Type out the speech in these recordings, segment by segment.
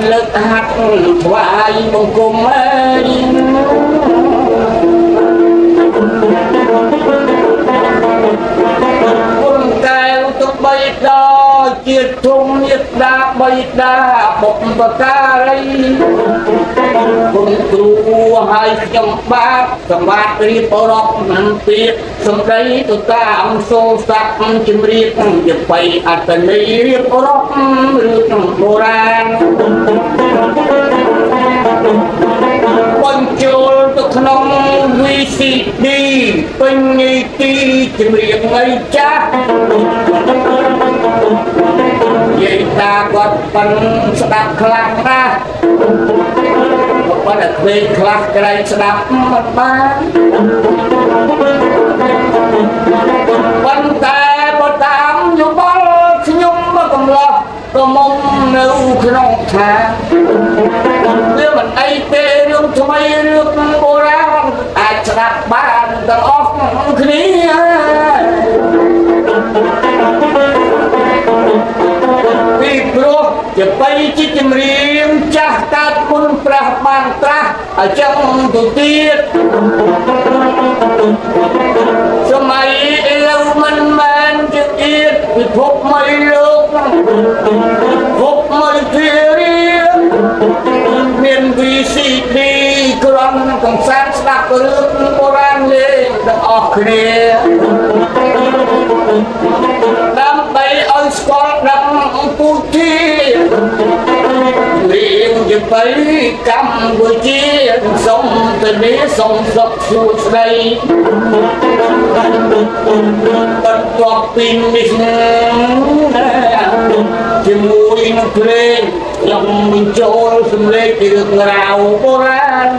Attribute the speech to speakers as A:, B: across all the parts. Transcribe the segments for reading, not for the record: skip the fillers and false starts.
A: លើកហាត់ថ្វាយបង្គំអើយគុំកែវទុកបីដល់ជាតិធំញាតដាបីដាបុកបការីគុំគ្រូឲ្យខ្ញុំបាបសម្បត្តិរៀបរកនឹងពាក្យសម្ដីទៅតាមសូរស័ក្តិជំរាបជាបៃអត្តន័យរៀបរករឿងបុរាណបញ្ចូលទៅក្នុង VCD ពេញនីតិជំរាបថ្ងៃចាស់យាយតាគាត់ប៉ិនស្ដាប់ខ្លះណាស់ប៉ុន្តែក្មេងខ្លះក្រែងស្ដាប់មិនបានប៉ុន្តែបើតាមយោបល់ខ្ញុំមកកំឡោះក៏មុំនៅក្នុងថាវាមិនអីទេរឿងថ្មីរឿងបុរាណអាចស្ដាប់បានទាំងអស់គ្នាពីព្រោះជាបៃជាចម្រៀងចាស់កើតមុនព្រះបានត្រាស់ឲ្យចឹងទៅទៀតសម័យឥឡូវមិនមែនជាទៀតពិភពមួយលោកភពមួយធារាមាន VCD គ្រាន់កំសាន្តស្ដាប់រឿងបុរាណលេងទាំងអស់គ្នាដើម្បីឲ្យស្គាល់ដឹងពូជារៀងជាបៃកម្ពុជាសូមទៅនេះសូមសុខសួស្ដីបន្ទាប់ពីនេះជាមួយនឹងភ្លេងខ្ញុំបញ្ចូលសម្លេងពីរឿងរ៉ាវបុរាណ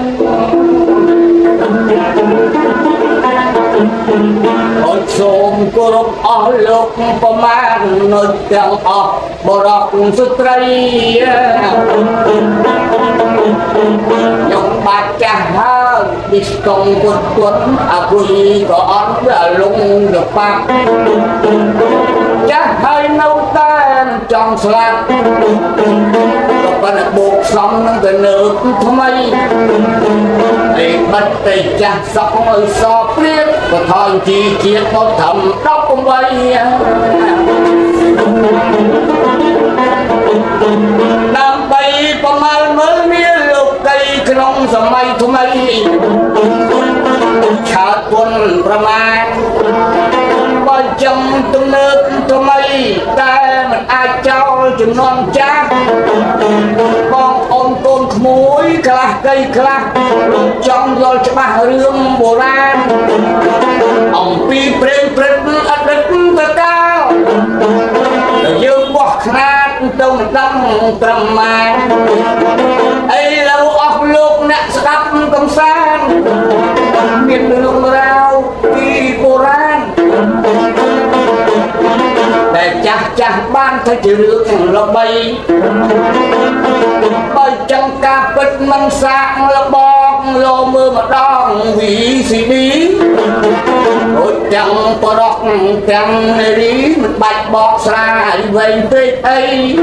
A: អរសូមគោរពអស់លោកប្រមាណនៅទាំងអស់បរិបទស្ត្រីខ្ញុំបាត់ចាស់ហើយពីស្គងពុតអគុយក៏អត់ដល់លងទៅបាក់ចាស់ហើយនៅតែចង់ស្លាប់ក៏ប៉ុន្តែបូកសំនឹងទៅនៅថ្មីឯបាត់តែចាស់សក់ឲ្យសព្រាបក៏ថយជីជាតិមកធំ18ដើម្បីប្រមាលមើលមានលោកដីក្នុងសម័យថ្មីឆើតពុនប្រមាណបើចំទំនើបថ្មីតែមិនអាចចោលជំនាន់ចាស់បងប្អូនកូនក្មួយខ្លះកៃខ្លះចង់យល់ច្បាស់រឿងបុរាណអំពីព្រេងព្រឹកអតីតកាលយើងបោះខ្នាតទៅមិនដឹងត្រឹមម៉ែឥឡូវអស់លោកអ្នកស្ដាប់កំសាន្តមានរឿងរ៉ាវពីបុរាណតែចាស់បានទៅជារឿងល្បីបើចង់ការពិតមិនសាកល្បង phong lô mưa mà đong vì gì đi ôi chẳng có đọc chẳng này đi mình bạch bọt xa vậy tết ấy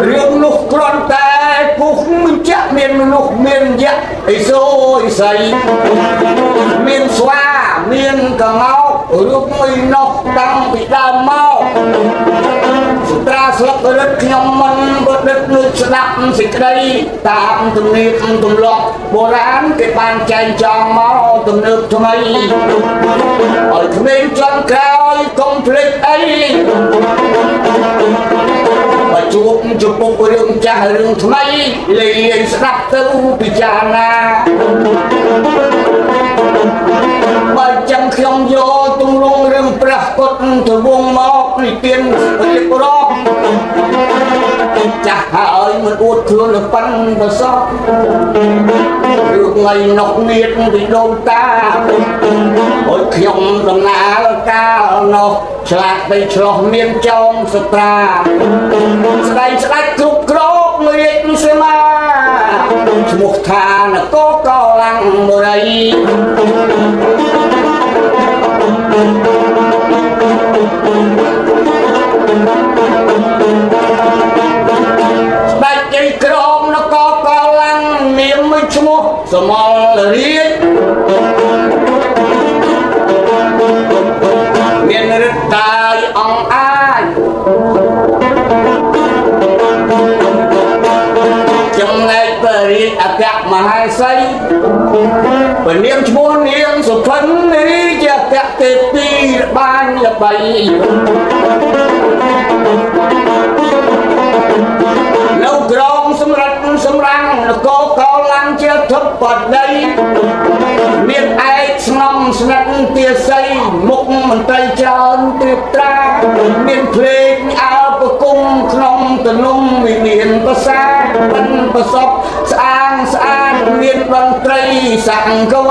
A: riêng lúc con ta cũng mình chắc miền lúc miền dạ ấy rồi xây miền xoa miền cà mau lúc mình nọc đang bị đau mau tra sắp đất nhom mình bớt đất nước đắp xịt đây tạm từng niệm từng lọt bộ rán cái bàn chanh tròn máu từng nước cho mây ở bên chân cao công phết ấy và chuột chụp một đường cha đường thay liền đắp tư bị cha na và chẳng không vô tung rung rừng prakot từ vùng mọc đi tiên việc đó chả ơi mình uất thương được phân và sót được ngày nọc nghiệt thì đôi ta ôi không đồng ná ca nó chạc tay cho miên trong sạch ra sạch trục krok người định xe ma một thà là có lăng ở đây bạch cây crom nó có lăng miếng mới chua rồi mong là riết miền đất tài ông ai trong ngày beri agak mahal say peniam chua niang so phấn đi agak tepi ban là bay lâu grong sum răng là cô cao lăng chưa thấp bật đây miền ai ngom sẵn tia xây mục mình tay trơn tuyệt tra miền phê áo của cung không từ nung vì miền có xa bắn có sọc sáng miền bằng cây sẵn câu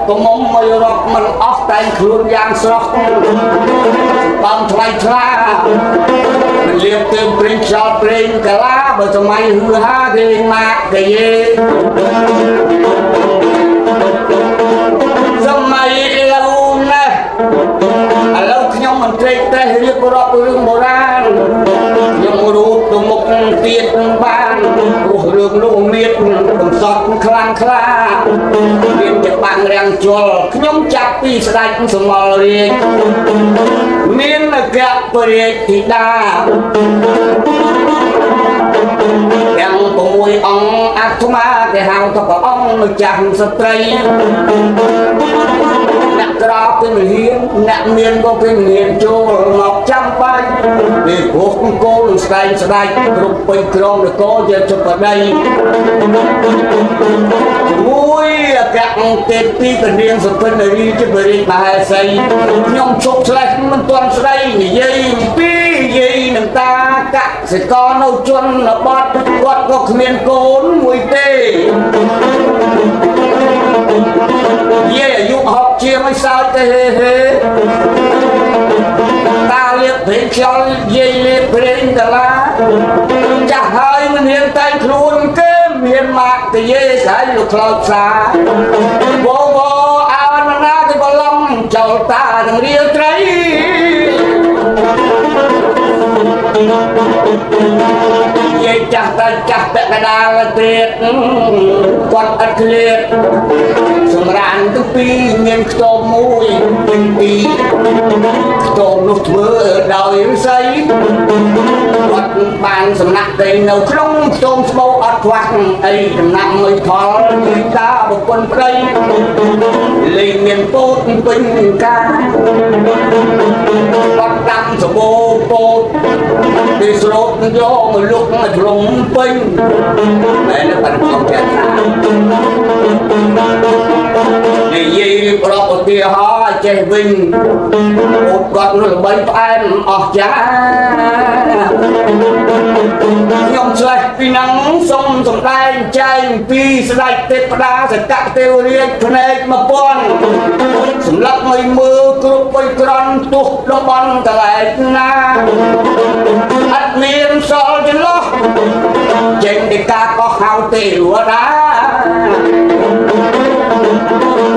A: có mong mây rọc mình ốc tay khuôn giang sọc bằng thay tra mình liệp từ bình cho bình cả lá bởi cho mày hư ha thì mạc cái gì dâm mày lâu nè lâu khi nhau mình trê tê liệp rọc rừng bồ rang nhưng mà rụt từ một tiết ban rừng lũ miết đồng sọt khlang khla miền Nhật Bản ràng chùa nhóm chạp đi sạch sông mò riêng miền là gặp bề thì đa đang có mùi ong ác thú ma cái hàng thọc của ong nó chẳng sạch trây nặng ra cái người hiến nặng miền có cái miền chô ngọc trăm bay vì cuộc cô sạch rụt bình krong được có giờ chụp ở đây mùi các tên pi cần riêng sụp phân ở đi chứ bởi bà hai xây nhông chụp sạch mình toàn sạch dây pi dây nâng ta cắt sẽ có nâu chuân nó bọt quạt có miền cốn mùi tê dây ở dụng học chia mới sao tê ta liệp thấy cho dây liệp lên đà la chả hơi mình hiện tay luôn cái miền mạc thì dây sẽ lục lọt xa bố bố áo nó ra thì có lòng chầu ta đừng đi trái dây chắc ta cái đà là tuyệt quạt ất liệt sông rạn tức pi miền tô mùi bình tì tô nút mưa đời xây quạt bàn sông nặng đầy nấu không tôm sâu ất quạt ấy nặng người thọ người ta một quân cây lên miền tốt bình ca quạt đâm sổ bô bô đi sốt vô một lúc mà rung pinh mẹ nó bật không chết đi gì có một tia ho che vinh một con nó bay em ọt giá nhom xoay vì nắng sông sông đai chai vì sạch tết đá sẽ cắt tiêu riêng cho nên mà bon sum lắc mây mưa cướp bay con tuột đông bon cả lại na ắt mi សល់ចន្លោះចេញពីការកោះហៅទេវតា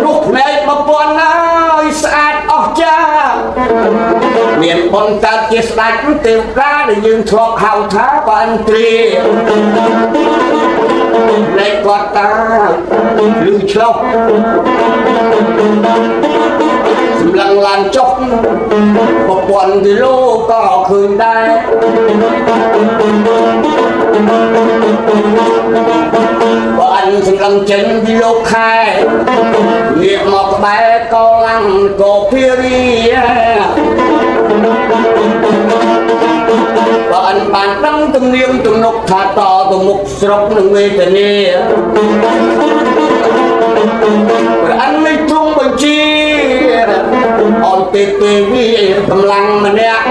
A: រូបភ្នែកមកពន់ហើយស្អាតអស្ចារ្យមានបុណ្យកើតជាស្ដេចទេវតាដែលយើងធ្លាប់ហៅថាបានទ្រានៃគាត់តាឬឆ្លោះសម្លឹងឡានចុះប្រព័ន្ធគីឡូក៏ឃើញដែរបើអញសម្លឹងចេញពីលោកខែងាកមកក្បែរក៏ឡាំងក៏ភារីបើអញបានដឹងទំនៀមទំនុកថាតទៅមុខស្រុកនឹងវេទនាព្រះអញមិនទ្រង់បញ្ជាអនទេវីកម្លាំងម្នាក់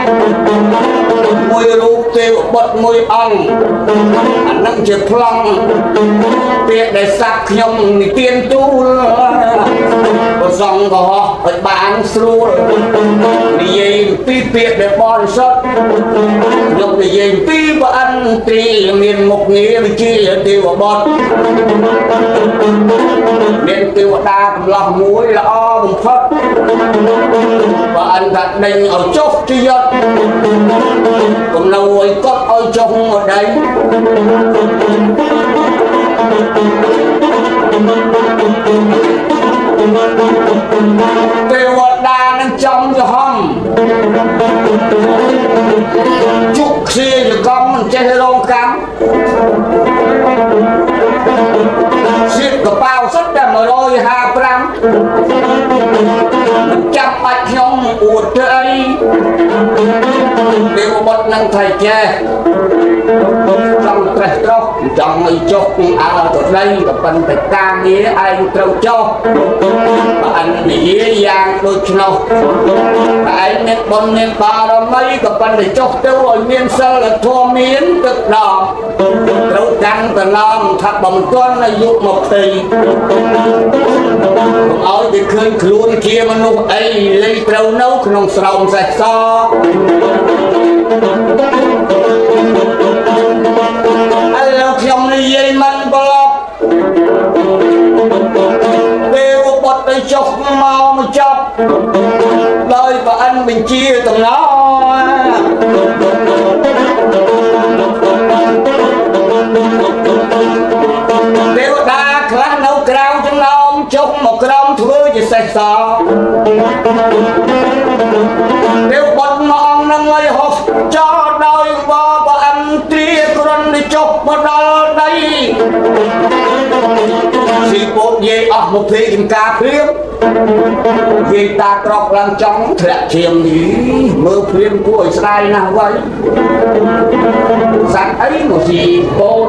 A: មួយរូបទេវបុត្រមួយអង្គអានឹងជាប្លង់ពាក្យដែលសាប់ខ្ញុំនិទានទូលប្រសងក៏ឲ្យបានស្រួលនិយាយពីពាក្យដែលបរិសុទ្ធខ្ញុំនិយាយពីព្រះអន្ទ្រីមានមុខងារវិជាទេវបុត្រមានទេវតាកម្លោះមួយល្អបំផុតបើអញថាដេញឲ្យចុះជាយត់កុំនៅឲ្យកត់ឲ្យចុះមកដីទេវតានឹងចំចំហំជុកខ្សៀយកំមិនចេះរងកម្មសៀតកប៉ាវសុទ្ធតែ155មិនចាំបាច់ខ្ញុំអួតទៅអីទេវបុត្រនឹងថៃចេះចង់ត្រេះត្រោះចង់ឲ្យចុះអើទៅដីក៏ប៉ុន្តែការងារឯងត្រូវចុះបើអញនិយាយយ៉ាងដូចឆ្នោះតែឯងមានបុណ្យមានបារមីក៏ប៉ុន្តែចុះទៅឲ្យមានសិលធម៌មានទឹកដល់ត្រូវកាន់តឡំថាបំទាន់អាយុ20កុំឲ្យគេឃើញខ្លួនជាមនុស្សអីលេងត្រូវនៅក្នុងស្រោមសេះសឥឡូវខ្ញុំនិយាយមិនប្រឡប់ពេលបុត្រទៅចុះមកចាប់ដោយព្រះអិនបញ្ជាតំណទេវតាខ្លះនៅក្រៅចំណោមចុះមកក្រោមធ្វើជាសេះសទេវបុត្រមកអង្គនឹងឲ្យហោះចោលដោយព្រះអិនទ្រាគ្រាន់តែចុះមកដល់ដីស៊ីពោតយាយអស់មកភេចំការព្រាមយាយតាក្រប់ឡើងចង់ធ្លាក់ឈាមនេះមើលព្រាមគួរឲ្យស្ដាយណាស់វ៉ៃសត្វអីមកស៊ីពោត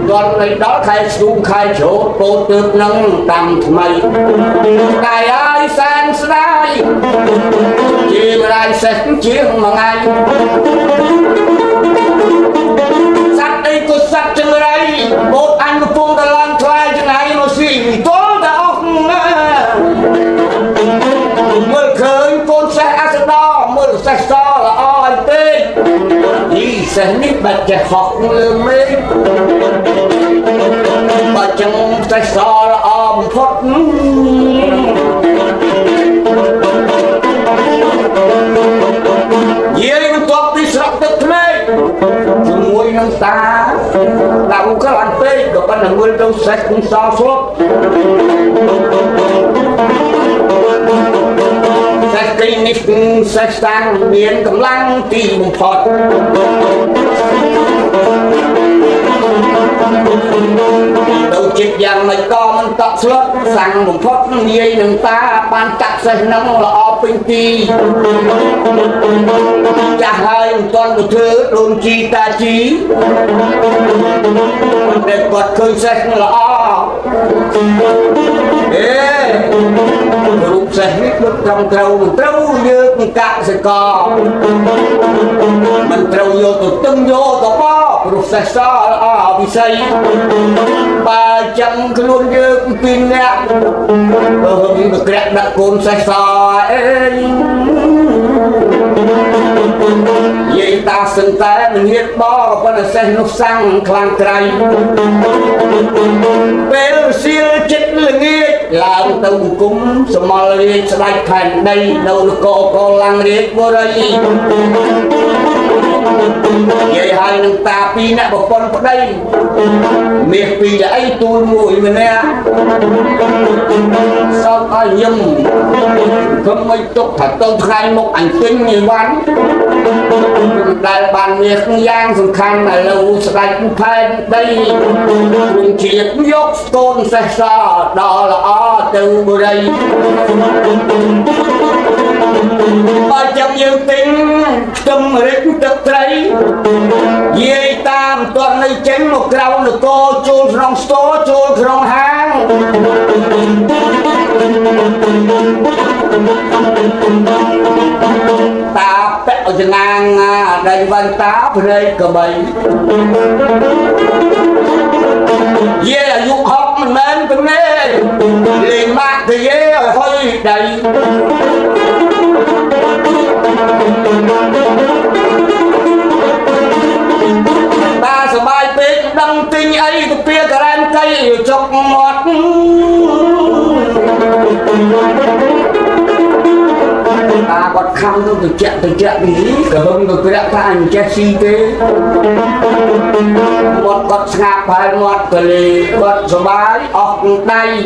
A: គាត់លេចដល់ខែស្ទូងខែជ្រោតពោតទើបនឹងដាំថ្មីកាយឲ្យសែនស្ដាយជាម្ដាយសេះជាងមួយថ្ងៃសត្វអីក៏សត្វចង្រៃបូតអញកំពុងតែឡើងថ្លៃចង្រៃមកស៊ីទល់តែអស់មើលឃើញកូនសេះអសដរមើលសេះសល្អឲ្យពេកយីសេះនេះបាច់ចេះហក់លើមេឃបើចឹងសេះសល្អបំផុតយាយបន្ទាប់ពីស្រក់ទឹកភ្នែកជាមួយនឹងតាដាក់កលអន្ពេកក៏ប៉ុន្តែមើលទៅសេះនឹងសល់ស្លុតសេះទីនេះសេះតាំងមានកម្លាំងទីបំផុតទៅចិត្តយ៉ាងម៉េចក៏មិនតក់ស្លុតសាំងបំផុតនិយាយនឹងតាបានចាក់សេះនឹងល្អពេញទីចាស់ហើយមិនទាន់ទៅធ្វើដូនជីតាជីតែគាត់ឃើញសេះល្អរូបសេះនេះដូចត្រឹមត្រូវមិនត្រូវយើងកាក់សកលមិនត្រូវយកទៅទឹងយកទៅបោព្រោះសេះសល្អវិស័យបើចាំខ្លួនយើងពីរនាក់ទៅហឹមទៅក្រាក់ដាក់កូនសេះសអេយយាយ vậy ta sừng té mình hiết bo con là xe nó sang khang cây bên xia chết là nghe làm tàu cúng Somalia sẽ đánh thành đây đâu là cô lang riết vô đây vậy hai nâng ta pi nè một con ở đây miệt vì là ấy tôi mùi mà nè sao ai nhầm không mấy tục thật tôi khai một ảnh tinh như vậy đại bàn miệt giang sừng khăn là lâu sẽ đánh thành đây mình triệt dốc tôn xe xa đó là từ bờ đây ba trăm nhiều tính tâm rít tập thấy dây tam toàn này chén một rau được cô chôn rong số chôn rong hang ta bẹo chân ngang đầy văn tá rơi cờ bầy dê là dục học mình lên từng nê liền mạc thì dê rồi thôi đầy ta sẽ bài bếp đăng tinh ấy tụi kia cả ran cây chọc ngọt ta còn khăm thôi từ chuyện gì cả hôm rồi cứ đã thành che si thế một con ngạp hai một cái lì con số bài ọc tay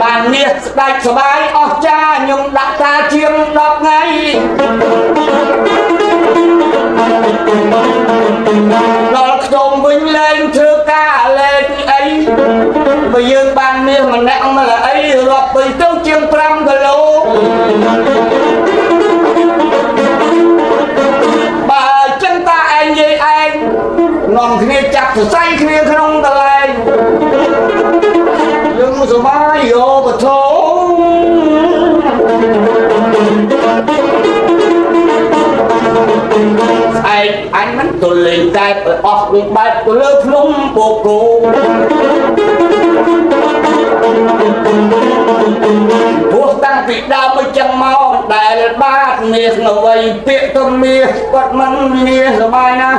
A: bàn nhiệt đại số bài ọc cha nhung đã ta chiêm đọc ngay đó đồng vinh lên thưa ca lên ấy bây giờ bàn nhiệt mà nặng mà là ấy lọt bởi tiêu chiêm pram cái lô bà chân ta anh với anh ngon kia chặt rồi say kia không ta lên nhưng rồi mai vô và thố anh mắt tôi lên tay ọc bài của lớp lung bộ cụ buộc tăng vị đau mới chẳng mau đại ba miệt ngầu vầy tiện tâm miệt quạt măng miệt rồi mai na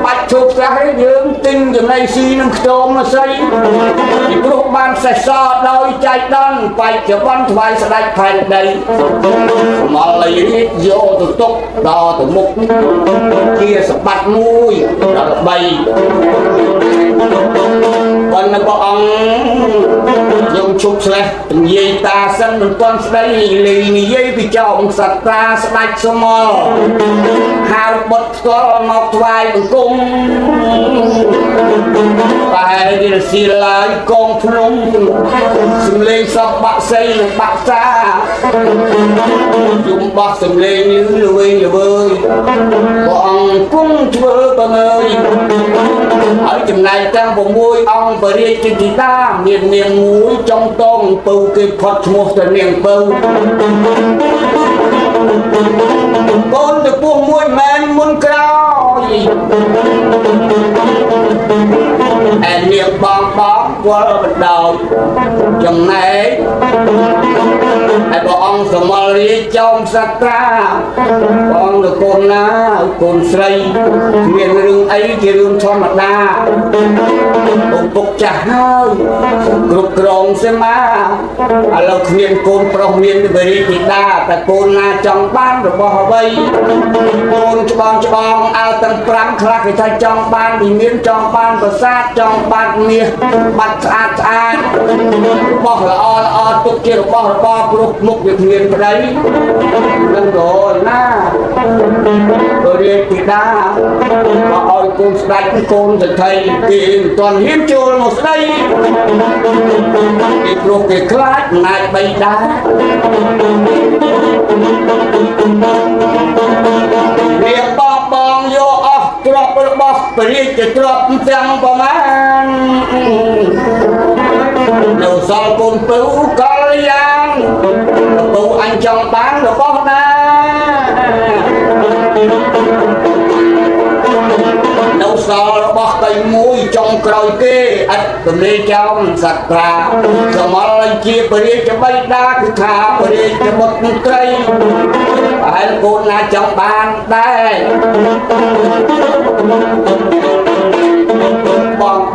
A: bạch chụp ra hết dưỡng tinh từ này xì nâng khổ mà xây thì lúc ban sẽ so đôi chạy đăng phải cho văn thoại sẽ đánh thành đây mà lấy hết vô từ túc đo từ mục kia sẽ bắt mũi đó là bầy còn là bọn dùng chụp xe từng dây ta sân được con đây lì dây vì cho ông sạch ta sẽ đánh số mò hào bật có ngọc vai bằng cung phải đi là xì lại con phung xùm lên sọc bạc xây là bạc xa dùng bạc xùm lên như là bơi bọn cung thưa bằng ơi ở chùm này trang bộ môi ông và đi trên chị ta miền miền mũi trong tôm bầu kịp Phật một từ miền bầu con được buông môi men muốn cao em niệm bong bóng qua bắt đầu chùm này em bảo ông Somalia trong sắc ra con được con ná con xây miền rừng ấy kia rừng cho mặt đa bụng bục chả hơi gục rồng xem má lâu miền con prong miền về đi thì đa tại con na trong ban rồi bỏ vây con cho bong ao tầng pram khắc thì thay trong ban thì miền trong ban và sát trong ban miền bắt ai bỏ là o tục kia bỏ lúc mục việc miền vào đấy nên rồi na rồi đi thì đa ôi con đánh con thì thầy tìm toàn hiếm chôn một đây thì lúc cái class này bay đá việc bong vô drop box beri drop sang paman đầu sau con tứ có giang tụ anh trong bán được có na đầu sau bóc tay mũi trong ក្រោយគេឥតទំនេរចំសត្រាសមលជាពរិយបៃតាគឺថាពរិយបុត្រត្រីហើយកូនណាចង់បានដែរ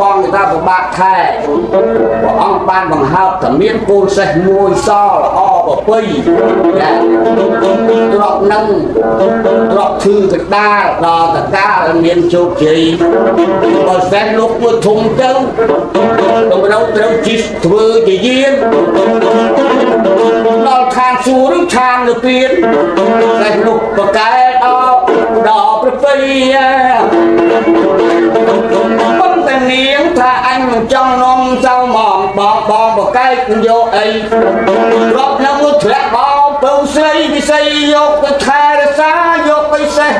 A: បងគេថាពិបាកខែព្រះអង្គបានបង្ហើបថាមានកូនសេះមួយសល្អប្រពៃទ្រពនឹងទ្រពឈឺកដាលដល់តកាលមានជោគជ័យបើសេះលោកមួយធំទៅតម្រូវត្រូវជីកធ្វើជាយានដល់ខាងសួរឬខាងលើពៀនសេះលោកបកែដល់ប្រពៃប៉ុន្តែនាងថាអញមិនចង់នាំចៅមកបងបកែកយកអីរាប់នៅមួយធ្លាក់បោទៅស្រីវិស័យយកទៅថែរក្សាយកទៅសេះ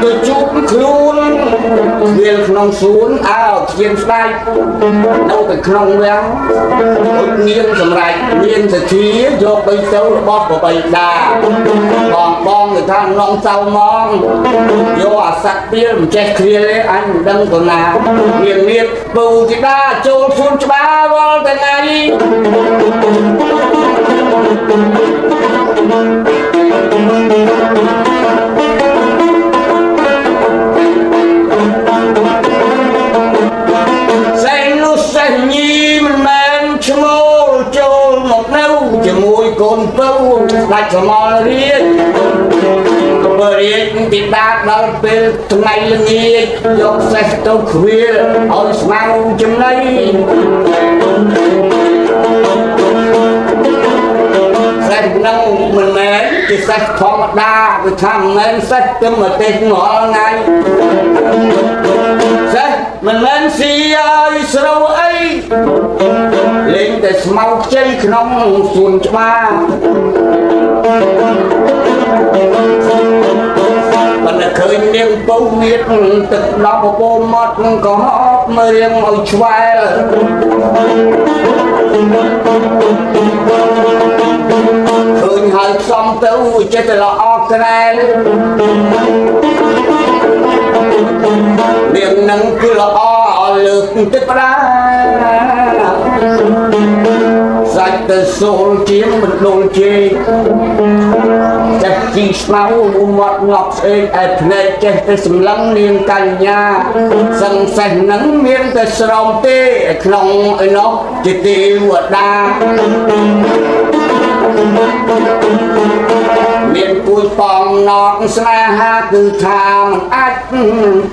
A: ទៅជួបខ្លួនវាក្នុងសួនអើធៀនស្ដាយនៅទៅក្នុងវាំងនាងសម្រេចនាងសទ្ធាយកទៅទៅរបស់ប្របីតាបងគេថានំចៅមកយកអាសត្វទៀលមិនចេះគ្រាទេអញមិនដឹងទៅណាមានពូធីតាចូលសួនច្បាររាល់ថ្ងៃសេះនោះសេះញីមិនមែនឈ្មោលចូលមកនៅជាមួយកូនពៅដាច់សមលរៀនបើរៀនពីដាដល់ពេលថ្ងៃល្ងាចយកសេះទៅខ្វៀលឲ្យស្មៅចំណៃសេះនឹងមិនមែនជាសេះធម្មតាគឺថាមិនមែនសេះទៅមកទេរាល់ថ្ងៃសេះមិនមែនស៊ីឲ្យស្រូវអីលេងតែស្មៅខ្ចីក្នុងសួនច្បារបណ្ឌឃើញនាងពៅមៀតទឹកដល់ពពោមាត់ក៏ហប់មើលរៀងឲ្យឆ្វែលឃើញហើយផ្សំទៅចិត្តល្អក្រែលនាងនឹងគឺល្អលើកទឹកប្រាសាច់ទៅសូលជាងមិនដុលជេចេះជីស្មៅមាត់ងប់ស្អេកឯភ្នែកចេះទៅសម្លឹងនាងកញ្ញាសង្សេះនឹងមានតែស្រោមទេក្នុងឯនោះជាទេវតាមានគួយប៉ងណកស្នេហាគឺថាមិនអាច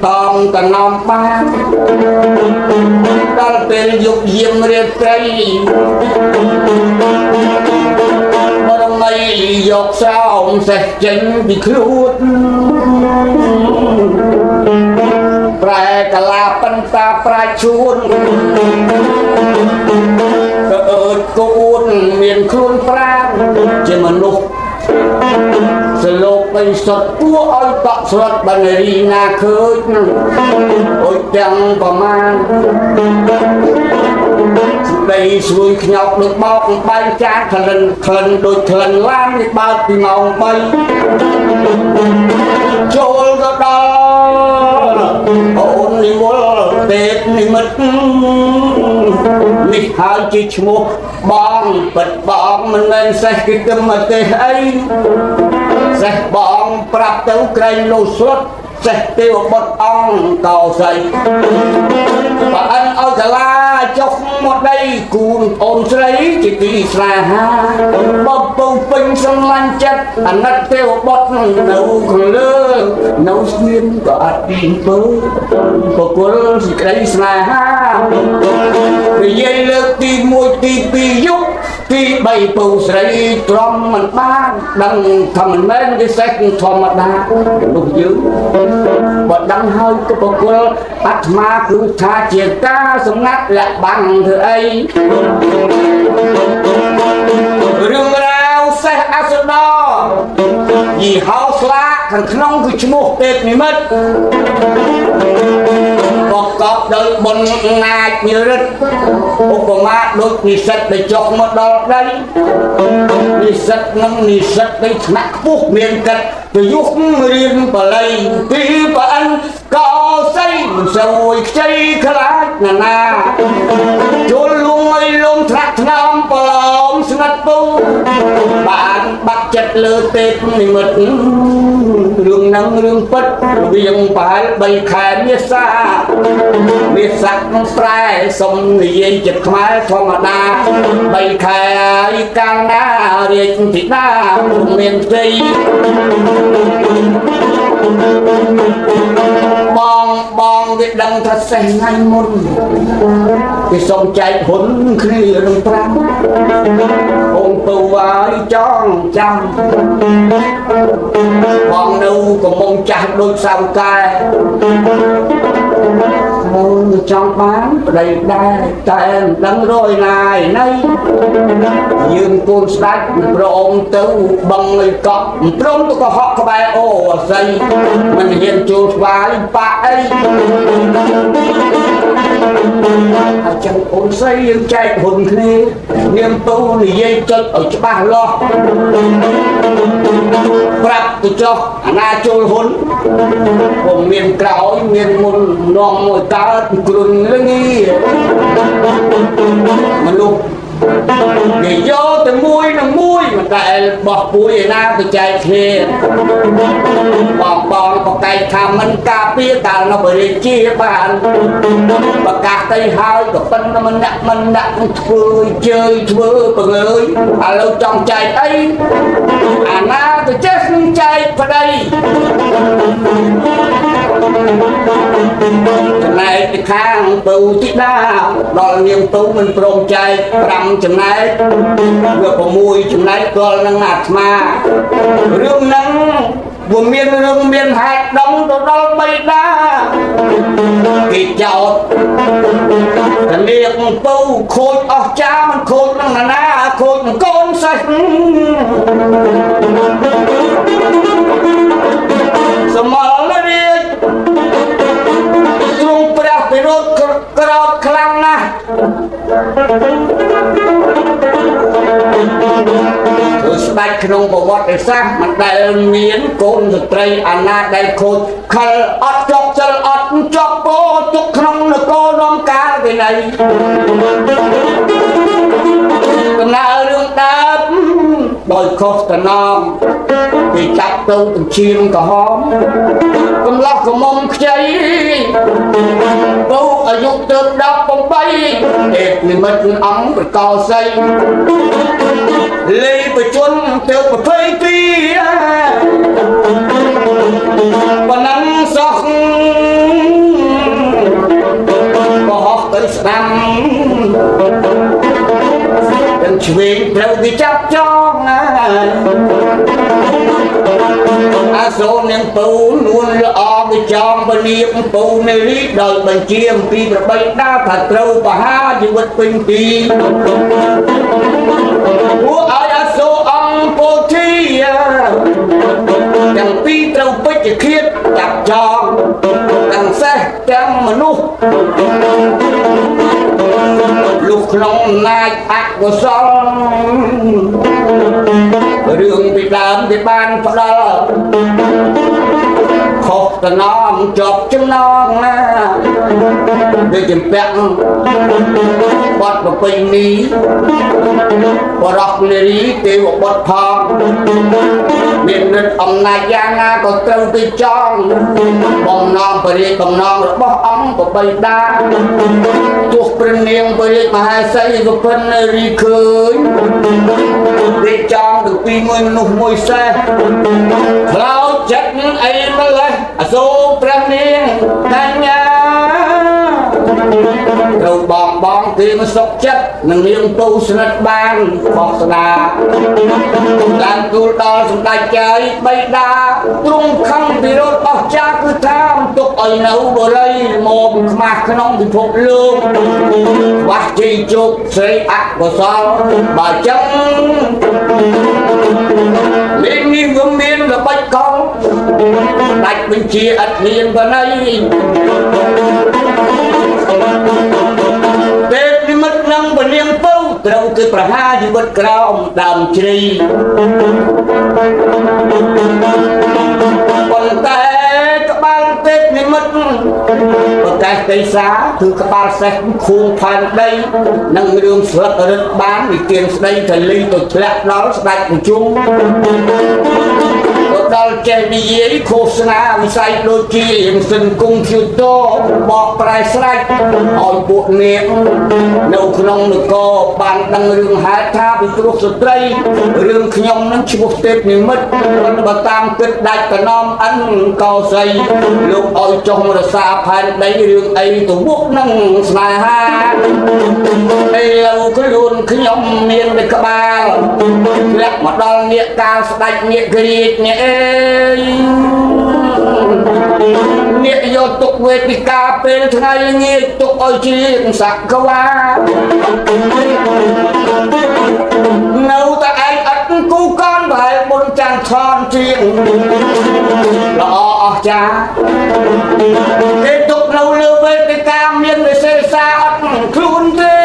A: តងតនំបានដល់ពេលយកយាមរៀបត្រីបរមីយកស្រោមសេះចេញពីខ្លួនប្រែកលាបិនតាប្រាជ្រួនក៏អើតគួនមានខ្លួនប្រាំជាមនុស្សសលោកបីសុតពួឲ្យតក់ស្រុតបណ្ឌរីណាឃើញអុយទាំងប្រមាណស្ដីស្រួយខ្ញោកលើបោកបាយចានក្លិនដូចក្លិនឡាននេះបើកពីម៉ោង3ចូលទៅដល់អូននិមលទេពនិមិត្តនេះហើយជាឈ្មោះបងពិតបងមិនមែនសេះគឺគឹមមកទេអីសេះបងប្រាប់ទៅក្រែងលោស្រុតចេះទេវបុត្រអង្គកោសីបើអិនឲ្យកលាចុះមកដីគូនអូនស្រីជាទីស្នេហាបបពុពេញស្រឡាញ់ចិត្តអាណិតទេវបុត្រនៅខាងលើនៅស្ងៀមក៏អត់ពីពើបកុលសេចក្តីស្នេហានិយាយលើកទី1ទី2យុគទី3ពៅស្រីទ្រាំមិនបានដឹងថាមិនមែនជាសេះធម្មតានោះយើងបើដឹងហើយក៏បកុលអាត្មាគឺថាជាការសម្ងាត់លាក់បាំងធ្វើអីរឿងរ៉ាវសេះអសុដយីហោស្លាកខាងក្នុងគឺឈ្មោះទេពនិមិត្ត bọc cọp đôi bồn ngài như rứt ô của má đôi nì sạch để chọc một đo đây nì sạch nâng nì sạch đây nạc phúc miền cật từ giúp riêng bà lây tí bà ăn có xây rồi chơi khá lát nà nà chôn luôn ơi luôn thạc nam bà lòng sinh ngắt bông bạn bắt chặt lơ tết nì mật rương nắng rương bất viêng phải bày khai biết xa biết sắc trái sông người dây chật khmái phong mà đa bày khai càng đá riêng thị đá miền tây bong việc đăng thật xanh anh môn cái sông chạy huấn khi rừng trăng ông tù vai tròn trăm bong đâu có mông chặt đôi sao cài môn trong bán đầy đai tên đăng rồi này nay nhưng con sách rộng tư bằng người cọp trông tôi có họ có bài ô dây mình hiện chuột vài bạc ấy chẳng ổn xây chạy hồn khê niềm tu thì dây chân ở cho bà lo bạc tôi cho na trôi hồn của miền cõi miền môn non môi cá cường lên nghi mà luôn để do từ mũi nó mũi mà tại bỏ mũi na từ chạy khê bong có cây tham mình cà phê ta nó bởi chia bàn và cả cây hai của phân nó mình nặng vừa chơi vừa bừng ơi lâu trong chạy ấy na từ chết chạy vào đây này cái khang bầu tí đa đó là niềm tu mình prong chạy rằm chừng này vừa có mùi chừng này còn là ngạt mà rương nắng buồn miên hạt đóng tôi đó bay đá kỳ chào thần liệt tu khôi cha mình khôi năng là na khôi con sạch semua lagi Trung berat perut kerap kelang nah terus baik kenong bawa desa mandai mian kon setrai anak dai kon khal ot chok chal ot chok po chok kenong neko nom ka về này kenal đường đáp đôi khóc ta nom thì chặt đâu từng chim cả hóm cầm lóc cầm mông cháy bố ở dục tược đắp bông bay đẹp thì mất ấm và co xây lấy bởi chuôn tược và phây phi và nắng giọt có hót tới năm đừng chuyện theo thì chắc cho số niềm tu luôn lo cái chong bên niệm tu này lý đời bên chiêm vì bởi bây đa thật lâu và ha chỉ vật bình tì của ai số ông cô thi chẳng tí trâu bích chỉ khiết chặt tròn đằng xe chẳng mà nụ lúc lòng này ác của son đường bị làm bị ban phải đó khóc ta non chọc chân non để chìm bẹn bọt vào bình ní bọt đọc lý tiêu bọt thong miền đất ông này giang có trâu tươi tròn bông non bởi đi bông non rồi bó ống của bầy đa thuộc bình niên bởi đi mà hai xây của phân đi khơi đi tròn được vì mùi nụ mùi xe lao chất ấy mà lấy số bình niên thanh nhá rồi bong thì nó sốc chất nâng niên tu sinh ban bọc đà làm tu đo xuống đại chơi bay đa trung không thì đốt bọc cha cứ tham tục ở nấu bờ đây một mạc cái nông thì phục lương bác chi chụp xây ác của sao bà chân lên nghiêng gương miên là bách con đạch bên chia ạch miên vào đây ត្រូវគឺប្រហារជីវិតក្រោមដើមជ្រៃប៉ុន្តែក្បាលពេទ្យនិមិត្តប្រកាសកេសាគឺក្បាលសេះខួងផែនដីនិងរឿងស្លឹករឹតបានវិទានស្ដីទៅលីទៅធ្លាក់ដល់ស្ដេចប្រជុំដល់ចេះនិយាយឃោសនាវិស័យដូចជាម៉ាស៊ីនកុំព្យូទ័របកប្រែស្រេចឲ្យពួកអ្នកនៅក្នុងនគរបានដឹងរឿងហេតុថាពីព្រោះស្ត្រីរឿងខ្ញុំនឹងឈ្មោះទេពនិមិត្តបើតាមគិតដាច់កណំអិនកោសីលោកឲ្យចុះរសាផែនដីរឿងអីទៅមុខនឹងស្នេហាឥឡូវខ្លួនខ្ញុំមានតែក្បាលលាក់មកដល់នាគកាលស្ដេចនាគរាជនេះអ្នកយកទុកវេទិកាពេលថ្ងៃល្ងាចទុកឲ្យជាសក្វានៅតែឯងអត់គូកនប្រហែលបុនច័ន្ទថនជាងល្អអស្ចារ្យគេទុកនៅលើវេទិកាមានវិសេសាអត់ខ្លួនទេ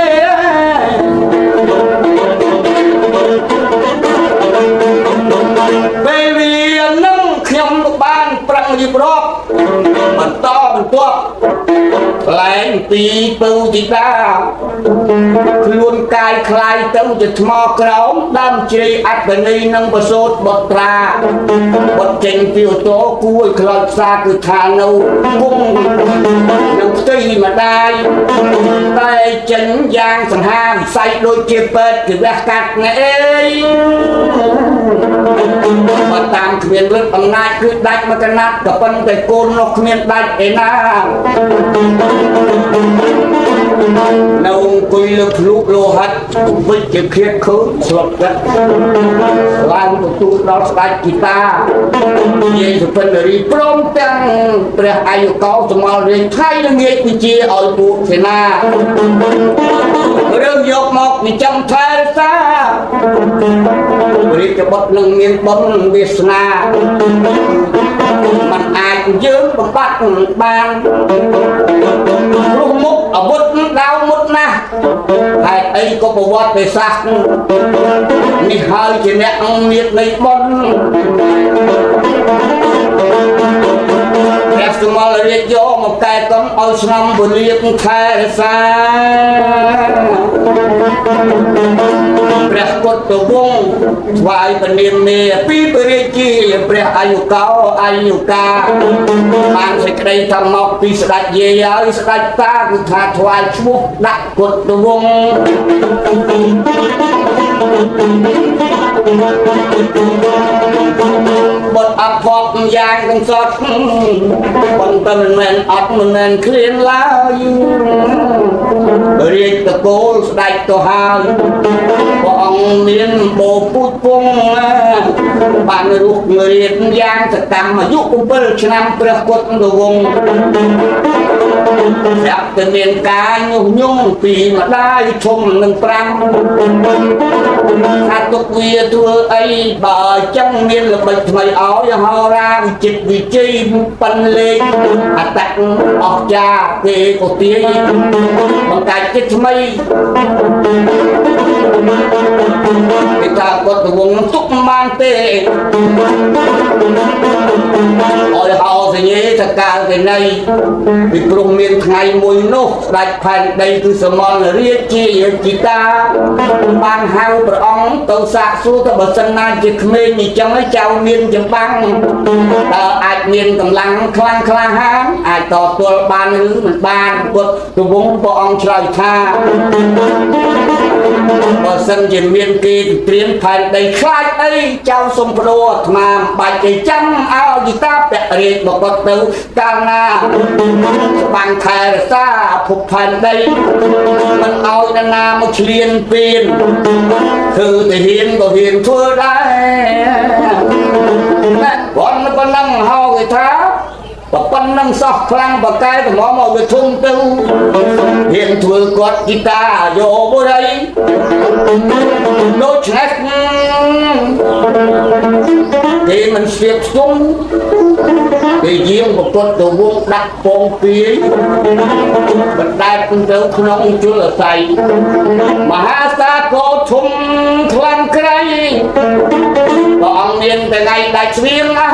A: ពេលវានឹងខ្ញុំបានប្រឹងរៀបរាប់បន្តបន្ទាប់ខ្លែងពីពៅទីតាខ្លួនកាយคล้ายទៅជាថ្មក្រោមដើមជ្រៃអត្តន័យនឹងប្រសូតបុត្រាបុត្រចេញពីអូតូគួយខ្លោចផ្សាគឺថានៅគង់នឹងផ្ទៃម្ដាយតែចេញយ៉ាងសង្ហាវិស័យដូចជាពេទ្យគឺវះកាត់ណែអីបើតាមគ្មានលទ្ធអំណាចគឺដាច់មកកណាត់ក៏ប៉ុន្តែកូននោះគ្មានដាច់ឯណានៅអង្គុយលើភ្លុកលោហិតវិជ្ជាឃាតឃើញស្លុតចិត្តឡើងទទួលដល់ស្ដេចជីតានិយាយសុភិនរីព្រមទាំងព្រះអាយុកោសមលរៀងថៃល្ងាចវិជាឲ្យពួកសេនារឿងយកមកវិចំថែរក្សារាជបុត្រនឹងមានបុណ្យវាសនាมันអាចយើងបំបត្តិបានព្រោះមុខអាវុធដាវមុតណាស់ហេតុអីក៏ប្រវត្តិសាស្ត្រនេះហើយជាអ្នកមាននៃបុណ្យព្រះសមលរាជយកមកកែកំឲ្យស្នំពលាកខែរសាព្រះពុទ្ធវង្សថ្វាយព្រះនាមមេពីព្រះរាជាព្រះអាយុកោអាយុកាបានសេចក្តីថាមកពីស្ដេចយាយហើយស្ដេចតាគឺថាថ្វាយឈ្មោះដាក់ពុទ្ធវង្សបុតអភ័ព្វយ៉ាងទាំងសតប៉ុន្តែមិនមែនអត់មិនមែនឃ្លានឡើយរាជតកូលស្ដេចទៅហើយព្រះអង្គមានបូពុទ្ធពងបានរុះរៀបយ៉ាងសកម្មអាយុ7ឆ្នាំព្រះពុទ្ធវង្សស្រាប់តែមានការញុះញង់ពីម្ដាយធំនឹង5ថាទុកវាធ្វើអីបើចឹងមានល្បិចថ្មីឲ្យហោរាវិចិត្រវិជ័យប៉ិនលេខអតៈអស្ចារ្យគេក៏ទាយបង្កើតចិត្តថ្មីគេថាគាត់ទៅវងទុកបានទេឲ្យហៅសញ្ញាថាកាលពីណីពីព្រោះមានថ្ងៃមួយនោះស្ដេចផែនដីគឺសមលរាជជាជីតាបានហៅព្រះអង្គទៅសាកសួរថាបើសិនណាជាក្មេងអញ្ចឹងចៅមានចម្បាំងតើអាចមានកម្លាំងខ្លាំងក្លាហានអាចតទល់បានឬមិនបានពុទ្ធទវងព្រះអង្គឆ្លើយថាបើសិនជាមានគេត្រៀមផែនដីខ្លាចអីចៅសុំព្រោះអាត្មាបាច់ទៅចាំឲ្យជីតាពរាជបកទៅកាលណាបានខែរសាភពផែនដីមិនឲ្យនរណាមកឆ្លៀនពៀនគឺទៅហ៊ានក៏ហ៊ានធ្វើដែរណាប៉ុណ្ណឹងហៅគេថាប៉ុណ្ណឹងសោះខ្លាំងបកែត្មងមកវាធំទៅហ៊ានធ្វើគាត់ជីតាយកបុរីដូចឆ្នះគេមិនស្ទាបស្ទង់ គេយាងប្រកបទៅវងដាក់ពងពីបណ្ដែតទៅក្នុងជលស័យមហាសាគរធំខ្លាំងក្រៃព្រះអង្គមានថ្ងៃដាច់ស្វៀងអា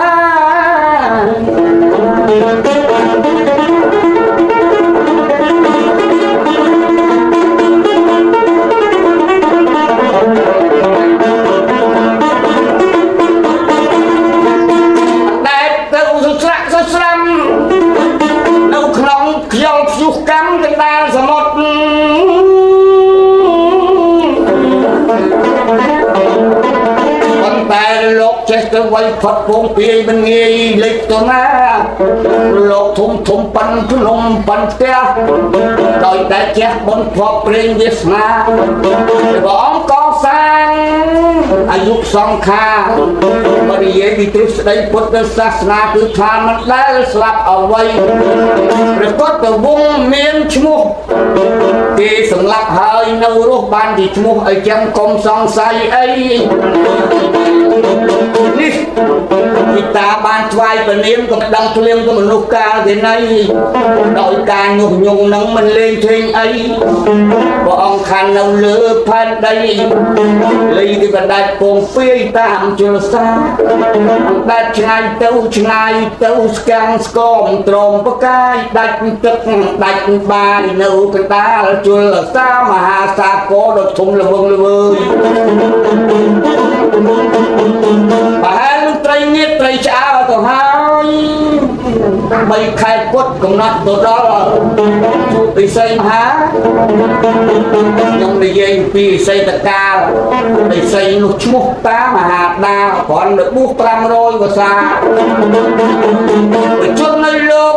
A: កម្មកណ្ដាលសមុទ្រប៉ុន្តែលោកចេះទៅໄວផុតពងពាយមិនងាយលេចទៅណាលោកធំប៉ាន់ភ្នំប៉ាន់ផ្ទះដោយតែចេះបនភ័ព្វព្រេងវាសនាព្រះអង្គកសាងអាយុសង្ខារបរិយាពីទ្រឹស្ដីពុទ្ធសាសនាគឺថាមិនដែលស្លាប់អ្វីព្រះពុទ្ធវង្សមានឈ្មោះគេសម្លាប់ហើយនៅរស់បានជាឈ្មោះអីចឹងកុំសង្ស័យអីនេះពីតាបានថ្វាយព្រះនាមកំដងភ្លៀងទៅមនុស្សកាលទីណីដោយការញុះញង់នឹងមិនលេងធេងអីព្រះអង្គខាងនៅលើផែនដីលីទីបណ្ដាច់ពងពាយតាមជលសាបណ្ដាច់ឆ្ងាយទៅស្កាំងស្គមត្រង់បកាយដាច់ទឹកដាច់បាយនៅកណ្ដាលជលសាមហាសាគរដ៏ធំល្វឹងល្វើយប្រហែលនឹងត្រីងៀតត្រីឆ្អើទៅហើយ3ខែពុតកំណត់ទៅដល់ជួបពិសីមហាខ្ញុំនិយាយពីពិសីតកាលពិសីនោះឈ្មោះតាមហាដាគ្រាន់តែបួស500វស្សាប្រជជននៅលោក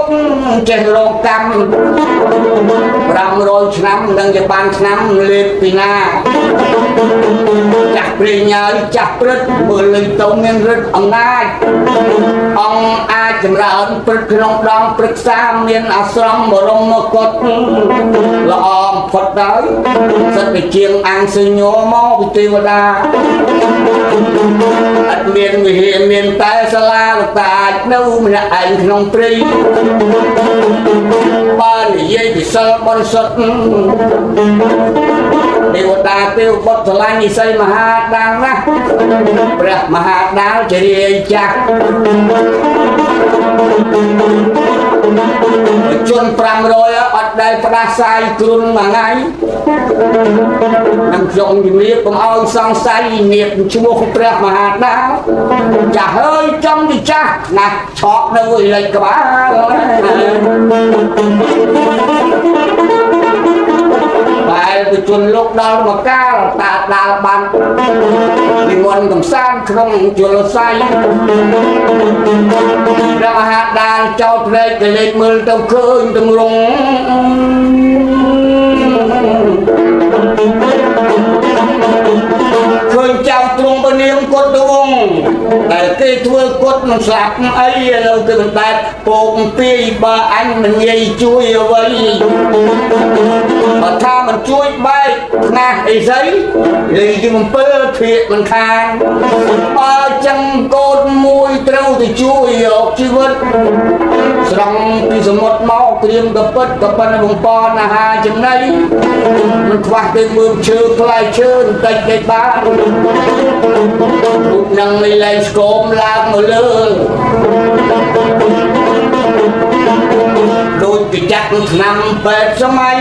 A: ចេះរងកម្ម500ឆ្នាំនឹងជាបានឆ្នាំលេបពីណាចាស់ព្រាញហើយចាស់ព្រឹត្តមើលលេងទៅមានឫទ្ធិអំណាចអង្គអាចចម្រើនព្រឹត្តក្នុងដងព្រឹក្សាមានអាស្រមបរមកុដល្អបំផុតហើយសិតតែជាងអង្គសញ្ញមកពីទេវតាអត់មានវិហារមានតែសាលាលោកតាអាចនៅម្នាក់ឯងក្នុងព្រៃបាននិយាយពីសិលបរិសុទ្ធទេវតាទេវបុត្រឆ្លាញ់និស័យមហាដាលណាស់ព្រះមហាដាលជារាយចាស់ជន500អត់ដែលផ្ដាសាយគ្រុនមួយថ្ងៃនឹងខ្ញុំជំរាបកុំឲ្យសង្ស័យនាមឈ្មោះព្រះមហាដាលចាស់ហើយចំទីចាស់ណាស់ឆក់នៅឯលេខក្បាលបែរទៅជន់លោកដល់មកកាលតាដាលបាននិមន្តកំសាន្តក្នុងជលស័យព្រះមហាដាលចោតព្រែកទៅលេខមើលទៅឃើញទម្រង់ឃើញចៅទ្រង់ព្រះនាមគុតវង្សដែលគេធ្វើគុតមិនស្លាប់អីនៅទៅមិនដែលពងពីបើអញមិនងាយជួយអ្វីបើថាមិនជួយបែកណាស់អីស្អីលេងជា7ភាកមិនខានបើចឹងកូនមួយត្រូវទៅជួយយកជីវិតស្រង់ពីសមុទ្រមកត្រៀមកពិតក៏ប៉ុន្តែបំពន់អាហារចំណីមិនខ្វះទេមើលឈើផ្លែឈើបន្តិចទេបានរូបនឹងលែងស្គមឡើងមកលើដូចគេចាក់ឆ្នាំ8សម័យ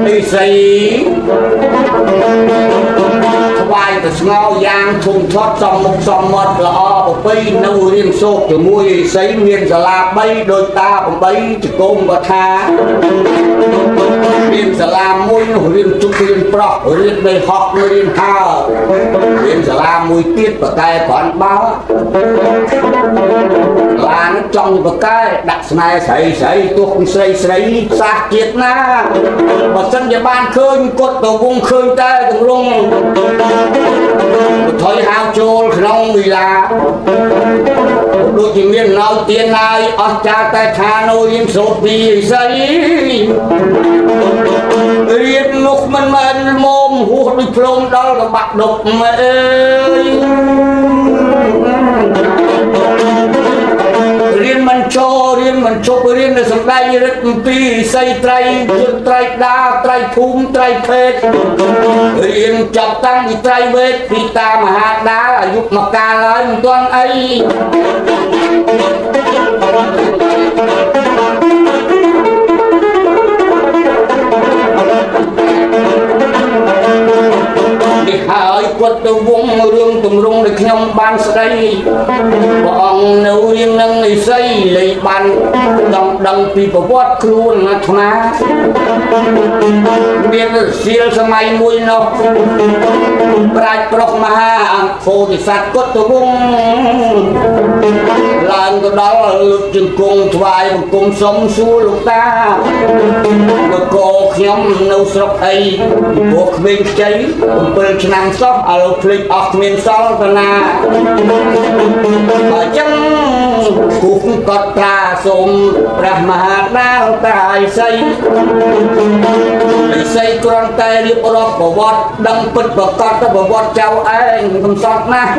A: ទីស្រីថ្វាយទៅស្ងោយ៉ាងធំធាត់សំមុខសំមាត់ល្អប្រពៃនៅរៀនសូត្រជាមួយឥសីមានសាលា3ដូចតា8ចកុំបថាមានសាលាមួយនោះរៀនជុករៀនប្រោះរៀននៅហោះរៀនហើរៀនសាលាមួយទៀតបកែគ្រាន់បើឡានចង់បកែដាក់ស្នេហ៍ស្រីស្រីទោះស្រីស្រីសាសជាតិណាបើសិនជាបានឃើញគាត់ទៅវងឃើញតែទម្រង់ថយហៅចូលក្នុងវិឡាដូចជាមានណៅទៀនហើយអស់ចាតែថានៅរៀនសូត្រពីស្អីរៀននោះមិនមែនមុំហួសដូចភ្លុំដល់កបាក់ដុកអើយរៀ cho riêng mình chụp riêng là sầm đây rất pi xây trai trai đa trai phum trai phết riêng chọc tăng thì trai vết thì ta mà hạt đá là giúp mặc ca lên toàn ấy hỏi quật đầu vung rương tùng rung được nhông ban xây bọn nấu riêng nâng người xây lấy ban đồng đồng vì có vót luôn là thna biết siêu sa mai mùi nó bạch prok maha phô thì sát quật đầu vung lần cái đó là lực chừng cùng thoại cùng sống xua lục ta cô nhóm nấu sọc ấy buộc mình cháy bơi nằm sóc ở lục lịch ọc miền sóc na ở chân cũng có ta sôm ra mà đau tài xây con tay đi ở đó bỏ vót đâm bứt bỏ con ta bỏ vót cháu anh không sóc na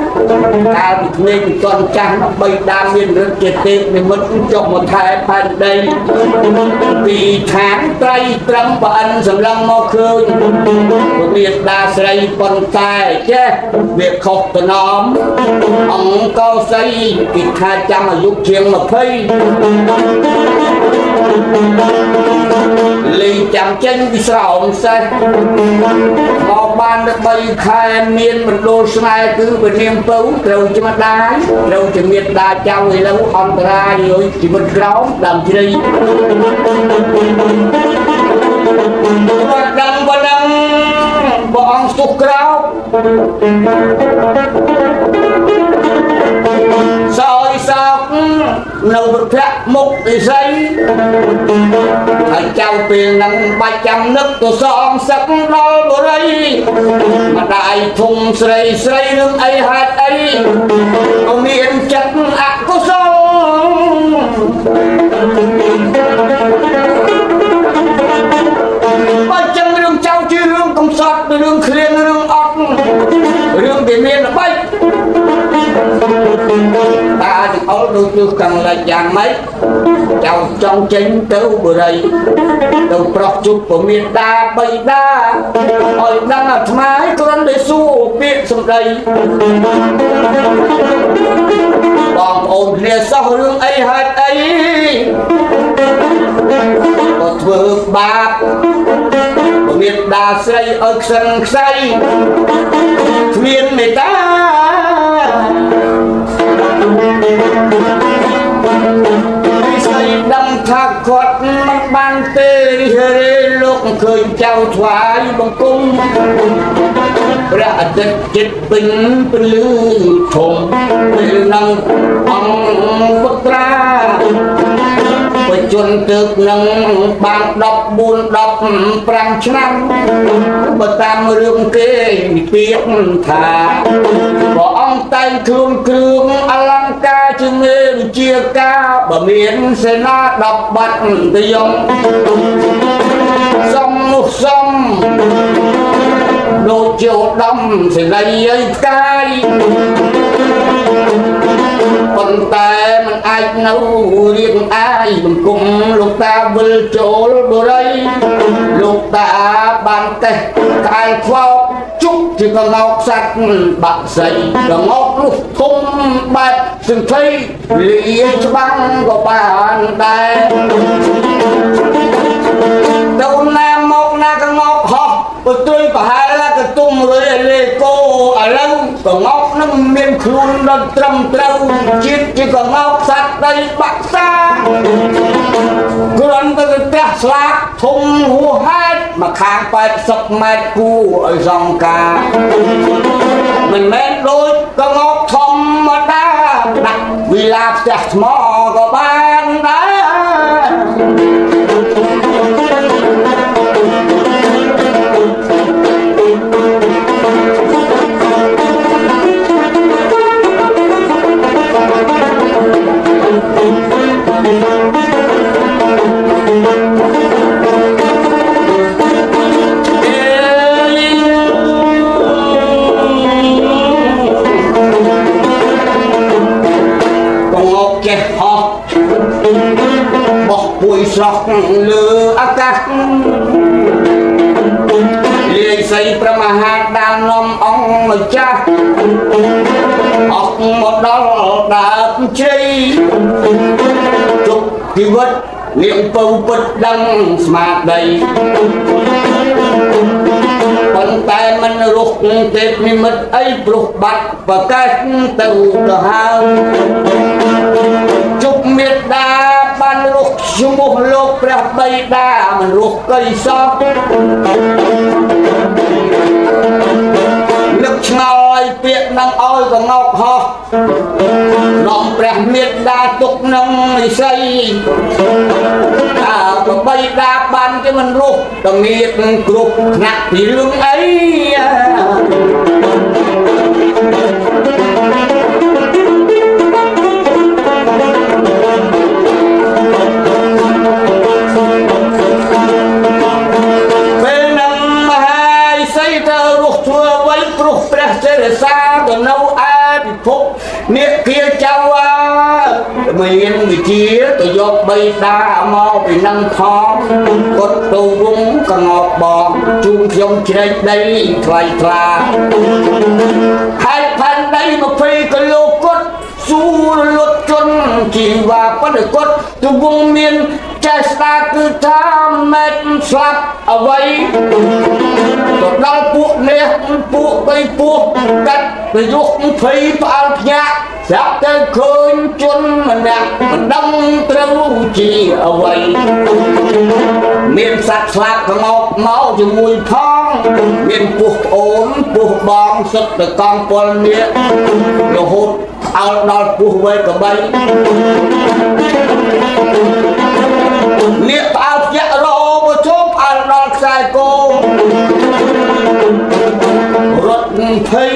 A: ta bị nên con trắng nó bay đam miên rất triệt tiêu mình mất cho một thai pan đây vì tháng tây trắng và anh sầm lăng mò khơi việc đa xây con tay chứ việc khóc từ nóm ông cao xây kịch 200 là giúp chuyện mà phây lì chạm chân bị sòng xe có ban được bay khai miên mình đô snai cứ về niềm tấu rồi chứ mà đá rồi chỉ miệt đá trao người lâu on ra rồi chỉ mình ráo làm chi đi đâm bọn sụp ráo rồi sao nấu bật phép mục thì giấy thầy trao tiền nâng 300 nước tôi xong sắc đôi của đây mà đại thùng srei srei nước ấy hạt ấy có miền chất ạc có sông ba trăm đường trao chứ đường công sọt đường khuyên đường ọc đường tiền miền là bay ta thì có đôi chưa cần là chàng mấy chào trong chính tấu bữa đây đầu prọc chụp của miền đa bay đa hỏi đang là mái con để xu biết xuống đây còn ồn rìa sau hương ấy hạt ấy có thừa bạc của miền đa xây ở sân xây miền người ta xây đâm thác khót mang ban tê đi hê lúc khơi trao thoái bằng cung ra đất chết bình bình lư thùng bình nâng ông bất ra với chuồn thực nâng bàn đọc buồn đọc prang chăn bờ tam rương kê biết thà bỏ ông tay thương thương alang ca chừng nghe chia ca bờ miền sẽ na đọc bạch từ dòng sông sông đồ chiều đông sẽ lấy ấy cay còn ta mình ai nấu riêng ai mình cùng lúc ta vơi chỗ đồ đây lúc ta bàn tay khai phao chúc thì còn ngọc sạch bạn dậy là ngọc lúc thung bạch từng thấy lý cho băng của bàn tay đâu nam mọc na cái ngọc học và tôi có hai là cái tung rồi lê cô ở lâu có ngọc nó miền khuôn nó trầm trâu chết chỉ có ngọc sạch đây bạc xa còn cái tét lạc thùng hùa hết mà kháng phải sập mệt cu ở dòng cả mình mệt đôi có ngọc thông mà đã đặt vì làm tét mò có ban đá សីព្រះមហាដាលនំអង្គម្ចាស់អស់មកដល់ដើមជ្រៃជប់ជីវិតនាងពៅពិតដឹងស្មារតីប៉ុន្តែមិនរស់ទេពនិមិត្តអីព្រោះបាត់ប្រកាសទៅទៅហើយជប់មេត្តាបានរស់ឈ្មោះលោកព្រះបិតាមិនរស់កៃសោះនឹកឆ្ងល់ពាក្យនឹងឲ្យកងោកហោះនាំព្រះមេត្តាទុកនឹងនិស័យថាប្របីតាបានគេមិនរស់តងៀតគ្រប់ថ្នាក់ពីរឿងអីពេលនឹងមហាឥសីទៅរស់ធ្វើអ្វីព្រោះព្រះចេរសាទៅនៅឯពិភពនេះគាចៅមានវិជាទៅយកបីតាមកពីនឹងផងគាត់ទៅវងកងប់បងជូនខ្ញុំជ្រែកដីថ្លៃថ្លាហើយផែនដី20គីឡូគាត់សួរលុតជន់ជីវ៉ាប៉ុន្តែគាត់ទៅវងមានចេះស្ដាគឺថាមេតស្លាប់អ្វីទៅដល់ពួកនេះពួកបីពួកកាត់ប្រយុទ្ធ20ផ្អើលភ្ញាក់ស្រាប់តែឃើញជន់ម្នាក់មិនដឹងត្រូវជាអ្វីមានសត្វស្លាប់កងប់មកជាមួយផងមានពោះប្អូនពោះបងសុទ្ធតែកងពលនេះរហូតអោដល់ពោះវែកក្បីនេះផ្អើលភ្ញាក់រោមកជុំផ្អើលដល់ខ្សែគោរត់ភ័យ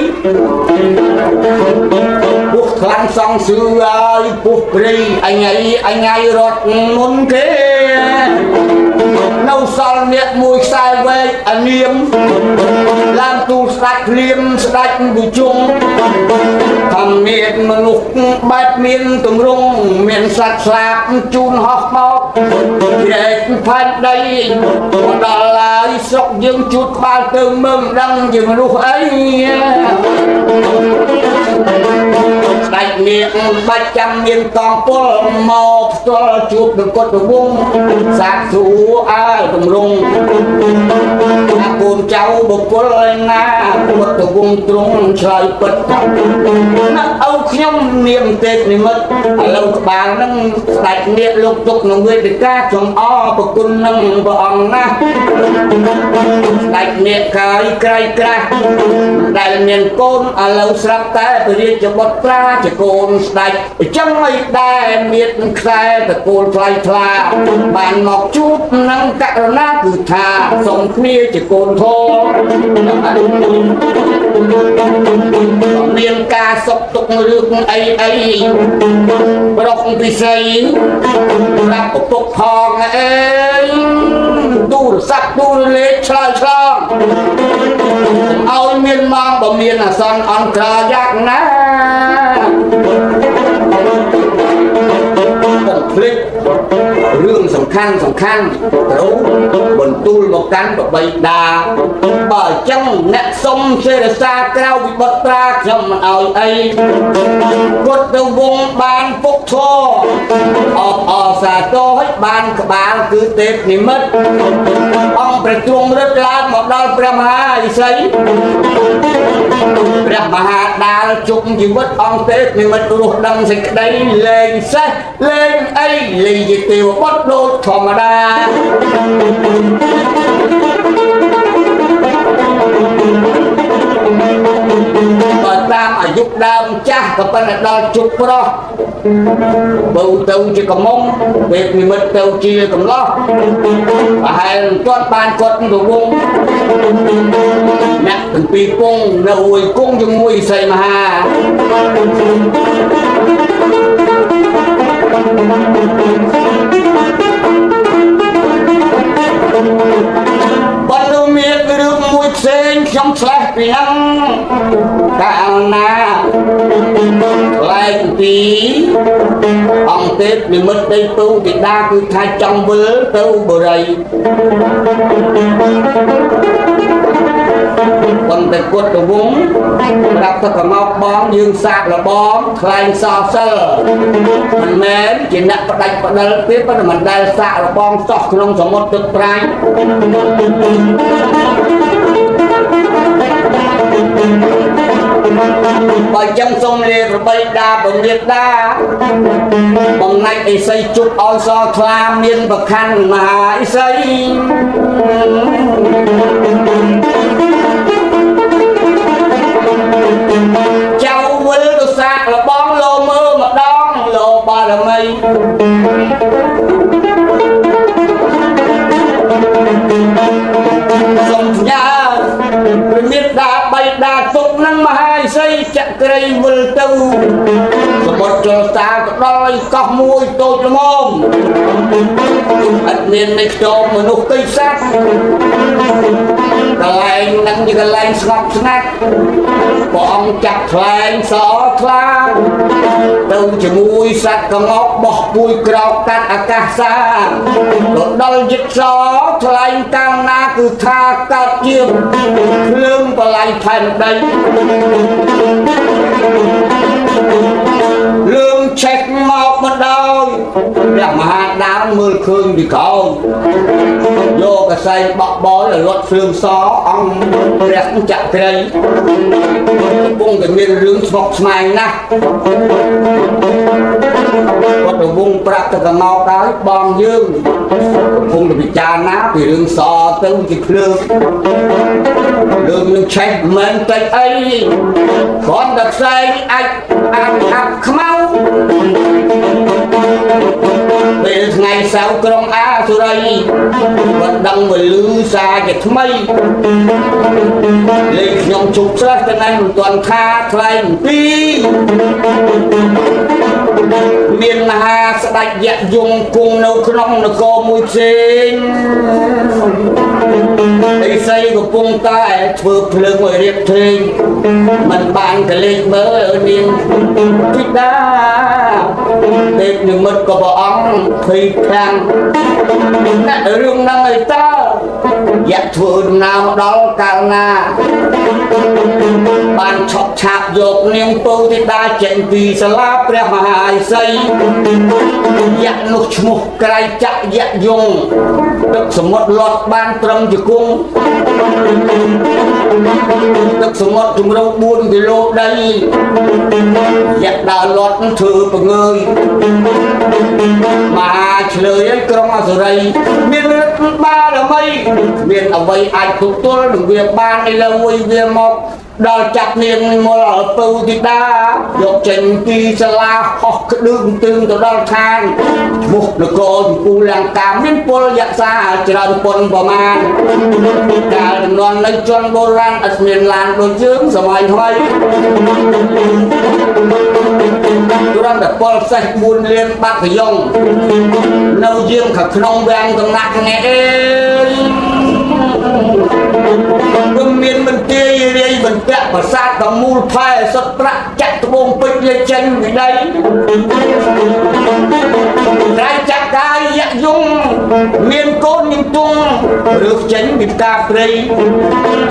A: ពុះខ្លាំងសងសឿហើយពុះព្រៃអញៃរត់មុនគេនៅសល់អ្នកមួយខ្សែវែកអានាមឡើងទូស្ដាច់ភ្លាមស្ដាច់បុជុងធម្មមានមនុស្សបែបមានទម្រង់មានសត្វស្លាបជូនហោះមកជ្រែកផែនដីមកដល់ឡើយស្រុកយើងជួតក្បាលទៅមើលដឹងជាមនុស្សអីស្ដេចនាងបាច់ចាំមានកងពលមកផ្ទាល់ជួបនឹងគាត់វងសាកធូអើតម្រង់ថាកូនចៅបុគ្គលឯណាគាត់វងទ្រង់ឆ្លើយពិតណាស់ឪខ្ញុំនាមទេពនិមិត្តឥឡូវក្បាលនឹងស្ដេចនាងលោកទុកនឹងវេទិកាខ្ញុំអរប្រគុណនឹងព្រះអង្គណាស់ស្ដេចនាងកាយក្រៃក្រាស់ដែលមានកូនឥឡូវស្រាប់តែព្រះរាជបុត្រាជាកូនស្ដេចអញ្ចឹងមិនដែរមានខ្សែតកូលថ្លៃថ្លាបានមកជួបនឹងករណាគឺថាសូមគ្នាជាកូនធម៌មានការសុខទុក្ខរឿងអីប្រុសពិសីរាប់ឪពុកផងអេទូរស័ព្ទទូរលេខឆ្លើយឆ្លងឲ្យមានមកបើមានអាសន្នអន្តរាយយ៉ាងណាភ្លេចរឿងសំខាន់ត្រូវបន្ទូលមកកាន់បបីតាបើអញ្ចឹងអ្នកសុំសេរសាក្រៅវិបុត្រាខ្ញុំមិនឲ្យអីគាត់ទៅវងបានពុកធរអសាទរឲ្យបានក្បាលគឺទេពនិមិត្តអង្គព្រះទ្រង់រត់ឡើងមកដល់ព្រះមហាឥសីព្រះមហាដាលជុំជីវិតអង្គទេពនិមិត្តរស់ដឹងសេចក្តីលែងសេះលែងអីលេងជាទេវបុត្រដូចធម្មតាបើតាមអាយុដើមចាស់ក៏ប៉ុន្តែដល់ជប់ប្រុសបើទៅជាកំមុំពេលនិមិត្តទៅជាកំឡោះប្រហែលគាត់បានគាត់ទៅវងអ្នកទាំងពីរគង់នៅអួយគង់ជាមួយឥសីមហាបើមានរឿងមួយផ្សេងខ្ញុំឆ្លេះពីហ្នឹងកាលណាខ្លែងពីអង្គទេពនិមិត្តដីពៅទីដាគឺថាចង់វិលទៅបរិយ តែគាត់ទៅវងប្រាប់ទៅកមកបងយើងសាកលបងខ្លែងសោសិលមិនមែនជាអ្នកផ្ដាច់ផ្ដិលទេប៉ុន្តែមិនដែលសាកលបងសោះក្នុងសមុទ្រទឹកប្រាញ់បើចឹងសូមលាប្របីដាបំរាបដាបំណាច់អិសីជប់អនសខ្លាមានប្រខណ្ឌមហាអិសីចៅវិលទៅសាកលបងលោមើលម្ដងលោបារមីសូមញ៉ាព្រះមេត្តាបៃតាទុកនឹងមហាឥសីចក្រីវិលទៅសមុទ្រចលតាក៏ដល់កោះមួយតូចល្មមអត់មាននៃខ្ទមមនុស្សទីសត្វកន្លែងនឹងជាកន្លែងស្ងប់ស្ងាត់ព្រះអង្គចាត់ថ្លែងសថ្លាទៅជាមួយសត្វកងោកបោះពួយក្រោកកាត់អាកាសសាទៅដល់យិតសថ្លែងកាលណាគឺថាកើតជាភ្លើងបល័យផែនដីលឿងឆេះមកមិនដោយព្រះមហាដានមើលឃើញពីក្រោយយកកសែងបក់បោលរត់ភ្លើងសអង្គព្រះចក្រីកំពុងតែមានរឿងស្មុគស្មាញណាស់គាត់ទៅវងប្រាប់ទៅកងោកដែរបងយើងកំពុងតែពិចារណាពីរឿងសទៅជាភ្លើងរឿងនឹងឆេះមិនតិចអីគ្រាន់តែផ្សេងអាចអាប់ខ្មៅពេលថ្ងៃសៅរ៍ក្រុងអាសុរីគាត់ដឹងមកលឺសារជាថ្មីលេខខ្ញុំជុកស្រះទៅណាមិនទាន់ថាថ្លែងពីមានមហាស្ដេចយៈយងគង់នៅក្នុងនគរមួយផ្សេងឥសីកំពុងតែធ្វើភ្លើងឲ្យរៀបធេងមិនបានកលេចមើលនាងពិតាទេពនិមិត្តក៏ព្រះអង្គភ័យខ្លាំងណាស់រឿងហ្នឹងឯតើយៈធ្វើដំណើរមកដល់កាលណាបានឆក់ឆាបយកនាងពៅធីតាចេញពីសាលាព្រះមហាឥសីយៈនោះឈ្មោះក្រៃចក្រយៈយងទឹកសមុទ្រលត់បានត្រឹមជង្គង់ទឹកសមុទ្រជំរៅ4គីឡូដីយៈដើរលត់ធ្វើប្រងើយមហាឆ្លើយក្រុងអសុរីមានរដ្ឋបារមីមានអ្វីអាចទប់ទល់នឹងវាបានឥឡូវវាមកដល់ចាប់នាងមលអពៅធីតាយកចេញពីសាលាហោះក្តឹងទឹងទៅដល់ឋានឈ្មោះនគរចម្ពូលង្កាមានពលយក្សាច្រើនប៉ុនប្រមាណកាលចំនួននៅជនបុរាណអត់មានឡានដូចយើងសម័យថ្មីគ្រាន់តែពលសេះ4លានបាត់ប្រយងនៅយើងខាងក្នុងវាំងកំណាក់នេះអេមិនមានមន្ទីររាយបន្ទាក់ប្រាសាទដ៏មូលផែសុទ្ធប្រាក់ចាក់ត្បូងពេជ្រលេចចេញពីដីក្រៃចក្រកាយយៈយងមានកូននាងទង់រើសចេញពីផ្កាព្រៃ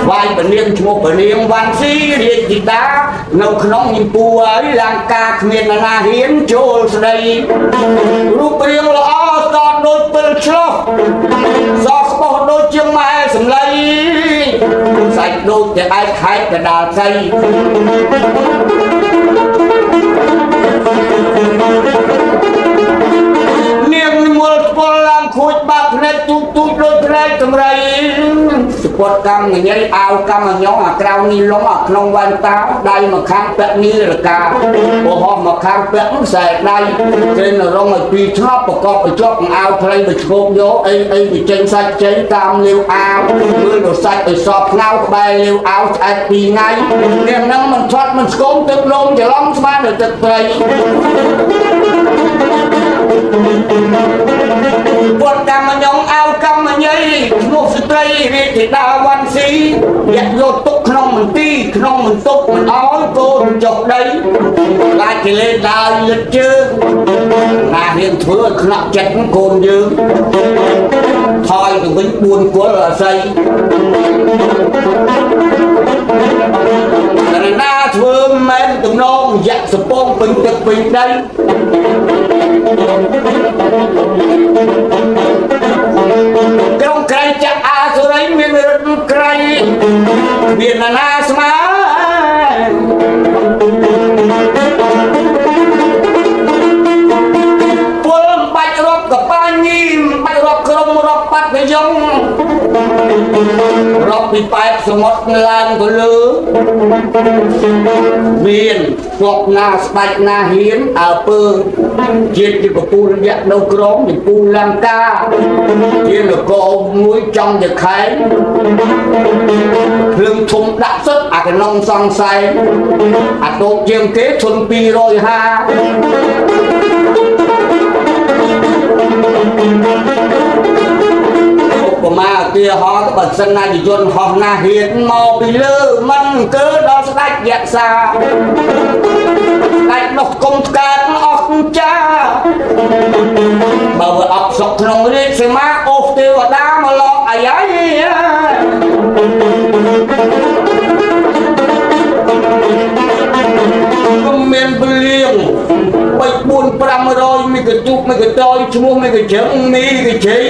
A: ថ្វាយព្រះនាងឈ្មោះព្រះនាងវ៉ាន់ស៊ីរាជធីតានៅក្នុងនាងពួរហើយលង្កាគ្មានណាហ៊ានចូលស្ដីរូបរាងល្អស្ទត់ដូចពិលឆ្លោះសក់ស្បោះដូចជាម៉ែសម្លៃសាច់ដូចតែឯកខែកកដាលស្អីនាងមូលពលឡើងខូចបាក់ភ្នែកទូចដូចភ្នែកតម្រៃសពតកម្មញ៉ៃអាវកម្មញងអាក្រៅនេះលងអាក្នុងវ៉ែនតាដៃមកខាងពាក់នីរកាបោះមកខាងពាក់ខ្សែដៃចេញរងឲ្យពីឆ្លប់ប្រកបបញ្ចប់អាវផ្លៃទៅឈោកយកអីទៅចេញសាច់ចេញតាមលាវអាវមើលទៅសាច់ឲ្យសពខ្នៅក្បែរលាវអាវឆ្អែត2ថ្ងៃនាងនឹងមិនឆាត់មិនស្គមទឹកនោមច្រឡំស្មានទៅទឹកព្រៃពុតកម្មញងអាវកម្មញីឈ្មោះស្ត្រីរាជធីតាវ៉ាន់ស៊ីយកយកទុកក្នុងមន្ទីរក្នុងបន្ទប់មិនអោយកូនចុះដីឡាយកិលេសដើរលិតជើងណារៀនធ្វើឲ្យខ្នក់ចិត្តកូនយើងថយទៅវិញ4គល់អាស័យ ពេញទឹកពេញដីក្រុងក្រៃចាក់អាសុរីមានរត់ក្រៃមានណាស្មាពលបាច់រាប់កប៉ាញីបាច់រាប់ក្រុមរាប់បាត់កយងរាប់ពីប៉ែកសមុទ្រឡើងទៅលើមានគ្រប់ណាស្ដេចណាហ៊ានអើពើជាតិជាពពូរយៈនៅក្រមជាពូលង្កាជានគរមួយចង់ជាខែងភ្លើងធំដាក់សុទ្ធអាកណងសង្ស័យអាតូបជាងគេធន250ប្រមាទាហោបើសិនណាយន្តហោះណាហ៊ានមកពីលើមិនកើដល់ស្ដេចយក្សាដាច់នោះគុំស្កាតអស់ចាបើវាអបសុកក្នុងរាជសីមាអូសទេវតាមកឡងអាយ៉ៃគុំមានពលៀង3-4-500មីកជុកមីកតយឈ្មោះមីកជឹងមីកជ័យ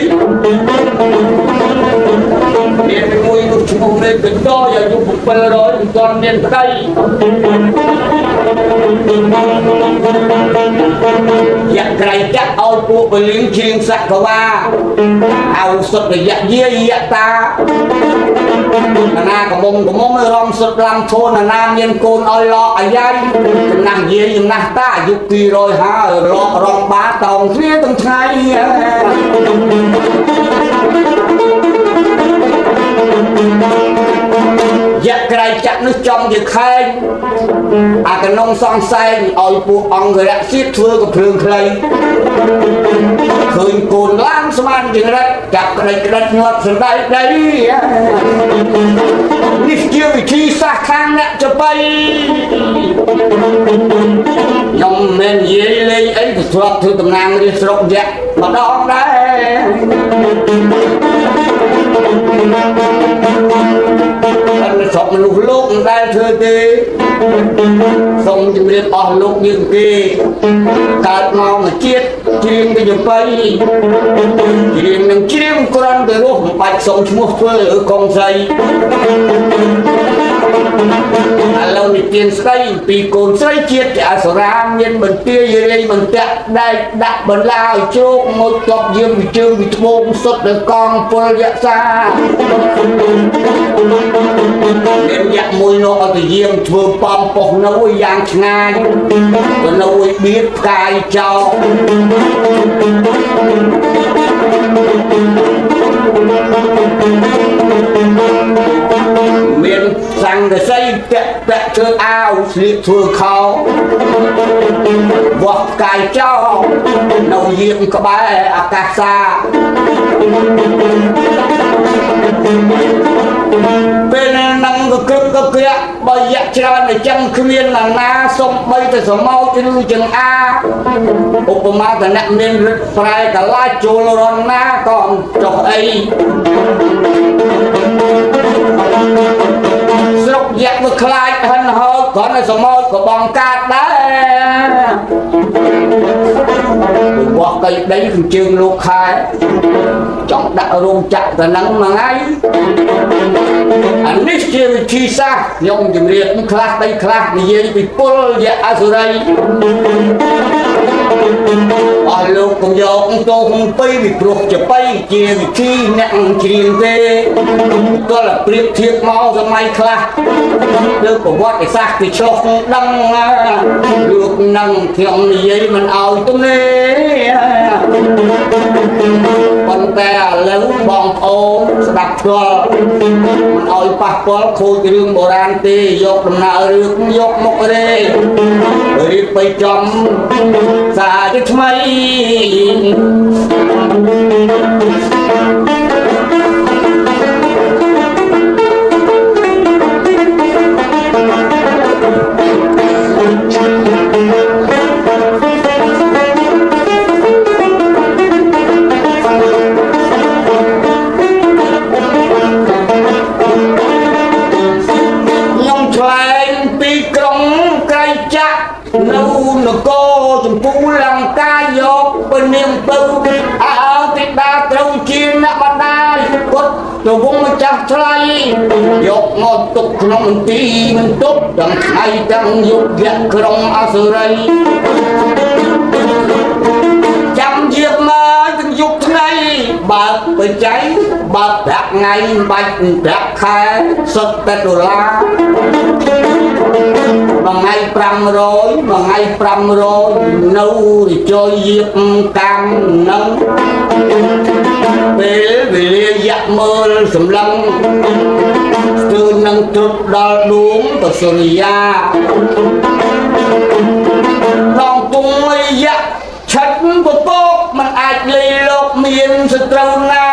A: មានមួយនោះឈ្មោះមីកតយអាយុ700មិនទាន់មានប្តីយ៉ាក្រៃចាក់ឲ្យពួកពលៀងជ្រៀងសក្វាអោសុទ្ធរយៈយាយៈតាណាកំមុំរំសុទ្ធឡាំធនណាមានកូនឲ្យឡកអាយ៉ៃចំណាស់យាយចំណាស់តាអាយុ200ហើយឡករំបាតោងគ្នាទាំងថ្ងៃយ៉ាក្រៃចាក់នោះចំជាខែងអាកណងសង្សែងឲ្យពួកអង្គរៈសៀតធ្វើកំភ្លើងខ្លីឃើញកូនឡើងស្មានជារិតចាប់ក្តិចក្តិចញាត់សណ្ដែកដីនេះជាវិធីសាស្ត្រខាងអ្នកចបៃខ្ញុំមិននិយាយលេងអីទៅធ្លាប់ធ្វើតំណាងរាជស្រុកយៈម្ដងដែរអត់ស្រុកមនុស្សលោកមិនដែលធ្វើទេសូមជម្រាបអស់លោកយើងគេកើតមកមួយជាតិជ្រៀងទៅចំបៃជ្រៀងនឹងជ្រៀងក្រាន់ទៅរស់មិនបាច់សុំឈ្មោះធ្វើឬកងស្រីឥឡូវនេះទានស្ដីពីកូនស្រីជាតិជាអសុរាមានបន្ទាយរាយបន្ទាក់ដែកដាក់បន្លាឲ្យជ្រោកមកតបយើងវិជើងវិធ្បោកសុទ្ធដល់កងពលយក្សាមានយៈមួយនោះឲ្យទៅយាមធ្វើបំប៉ុសនៅយ៉ាងឆ្ងាយទៅនៅបៀតផ្កាយចោលមានសង្កសីតាក់ធ្វើអាវស្លៀកធ្វើខោវោះផ្កាយចោលនៅយាមក្បែរអាកាសាពេលហ្នឹងក៏ក្រឹបក៏ក្រាក់បើយៈច្រើនតែចឹងគ្មានណាសុំបីទៅសមោចឬចង្អាឧបមាតអ្នកមានរឹតប្រែកលាចូលរនណាក៏ចុះអីស្រុកយៈវាខ្លាចហិនហោចគ្រាន់តែសមោចក៏បងកាតដែរបោះកៃដីគឺជើងលោកខែចង់ដាក់រោងចក្រទៅនឹងមួយថ្ងៃអានេះជាវិធីសាស្ត្រខ្ញុំជម្រាបខ្លះដីខ្លះនិយាយពីពលយៈអសុរីអស់លោកកុំយកតោហុងពីពីព្រោះចបៃជាវិធីអ្នកជ្រៀងទេក៏លប្រៀបធៀបមកសម័យខ្លះលើប្រវត្តិសាស្ត្រគេឆ្លុះដឹងលោកនឹងខ្ញុំនិយាយមិនឲ្យទំនេរប៉ុន្តែឥឡូវបងប្អូនស្ដាប់ផ្ទាល់មិនឲ្យប៉ះពាល់ខូចរឿងបុរាណទេយកដំណើររឿងយកមុខរេរៀបបីចំសាជាថ្មី ទៅវងម្ចាស់ថ្លៃយកមកទុកក្នុងមន្ទីរមិនទុកទាំងថ្ងៃទាំងយប់យៈក្រុងអសុរីចាំយាបមកទាំងយប់ថ្ងៃបើកបច្ច័យបើកប្រាក់ថ្ងៃបាច់ប្រាក់ខែសុទ្ធតែដុល្លារមួយថ្ងៃ500មួយថ្ងៃ500នៅរជួយយាបតាមនឹងពេលវេលាយៈមើលសម្លឹងស្ទើរនឹងទ្រុឌដល់ដួងទៅសុរិយាឡងពុងយៈឆិតពពកមិនអាចលីលោកមានសត្រូវណា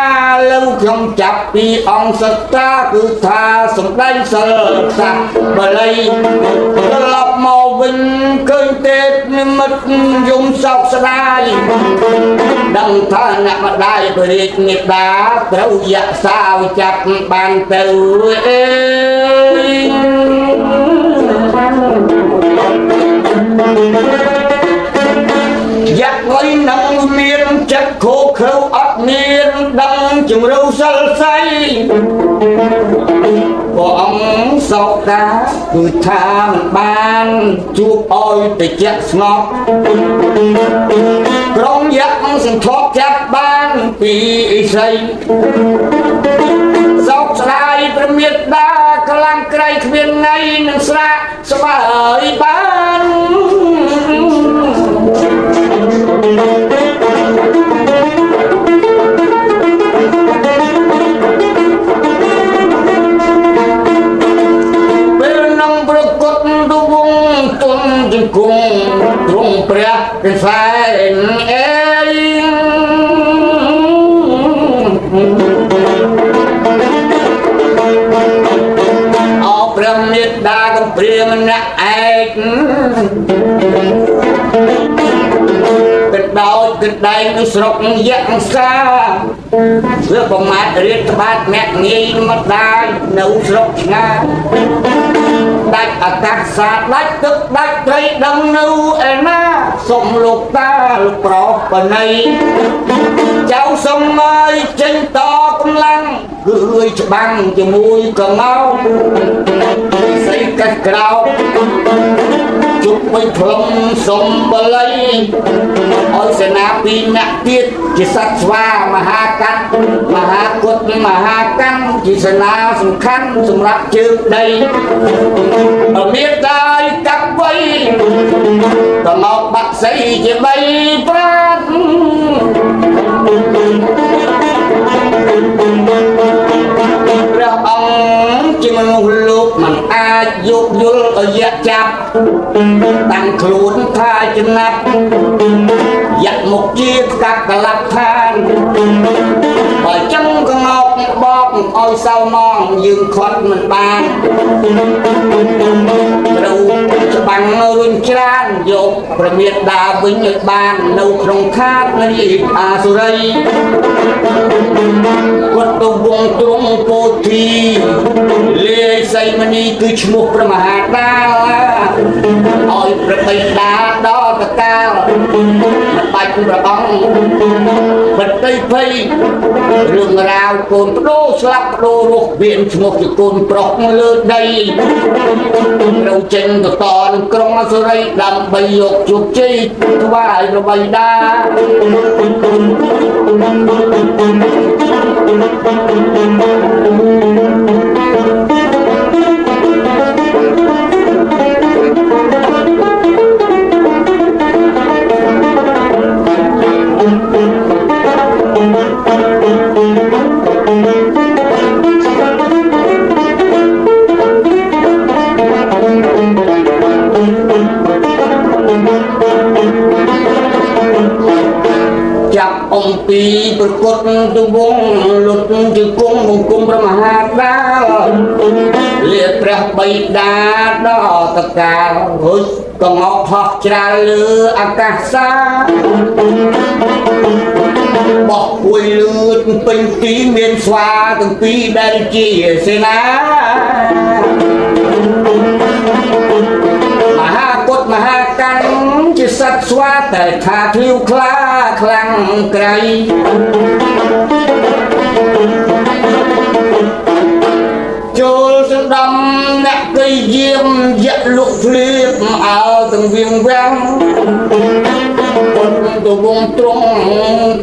A: លើខ្ញុំចាប់ពីអង្គសត្រាគឺថាសម្ដែងសិលសាបល័យត្រឡប់មកវិញឃើញទេពនិមិត្តយំសោកស្ដាយដឹងថាអ្នកម្ដាយបរិយាមេដាត្រូវយៈសាវចាប់បានទៅអេយៈងុយនឹងមានចិត្តខូខើអត់មានដឹងជំរឿសិលស័យព្រះអង្គសោកតាគឺថាមិនបានជួបអោយតិចស្ងប់ក្រុងយៈសន្ធប់ចាប់បានពីឥសីសោកស្ដាយព្រះមេត្តាខ្លាំងក្រៃគ្មានថ្ងៃនឹងស្រាកស្បើយបានពេលនឹងប្រកฏដវងទុនជង្គង់ទ្រង់ព្រះពិសាអេអោព្រះមេត្តាកំព្រាម្នាក់ឯកដោយគិតដែងនៅស្រុកយៈសាវាប្រមាថរៀបក្បាច់អ្នកងាយមកដែរនៅស្រុកឆ្ងាយដាច់អាកាសដាច់ទឹកដាច់ត្រីដឹងនៅឯណាសុំលោកតាលោកប្រុសបណៃចៅសុំឲ្យចេញតកម្លាំងគឺឲ្យច្បាំងជាមួយកងោសៃកាត់ក្រោជុំវិញផ្លុំសុំបល័យឲ្យសេនាពីរអ្នកទៀតជាសត្វស្វាមហាកាត់មហាគុតមហាកម្មជាសេនាសំខាន់សម្រាប់ជើងដីមានតែកាប់វៃក៏មកបាក់សៃជាបីប្រាត់ព្រះអង្គជាមនុស្សលោកមិនអាចយោគយល់ឲ្យយៈចាប់តាំងខ្លួនថាចំណាប់យៈមុខជាកាប់កលាប់ឋានបើចឹងក៏មកបកឲ្យសៅមងយើងខាត់មិនបានត្រូវច្បាំងរុញច្រានយកព្រះមេត្តាវិញឲ្យបាននៅក្នុងខាតនៃអាសុរីគាត់ទៅវងទ្រង់ពោធិលេសីមនីគឺឈ្មោះព្រះមហាតាឲ្យព្រះបិតាដល់តកាលបាច់ព្រះអង្គបតីភ័យរឿងរ៉ាវកូនប្ដូរស្លាប់ប្ដូររស់មានឈ្មោះជាកូនប្រុសលើដីត្រូវចេញទៅតនឹងក្រុងអសុរីដើម្បីយកជោគជ័យថ្វាយព្រះបិតាចាប់អង្គពីប្រកฏទៅវងលុតជង្គង់បង្គំព្រះមហាតាលាព្រះបិតាដល់តកាលរួចក៏មកផុសច្រាលលើអាកាសាបោះគួយលឿនពេញទីមានស្វាទាំងពីរដែលជាសេនាមហាពុទ្ធមហាកម្មជាសត្វស្វាតែថាធៀវខ្លាខ្លាំងក្រៃ đâm nè cây diêm dạy lục liệp ở từng viên vang tôi buông trung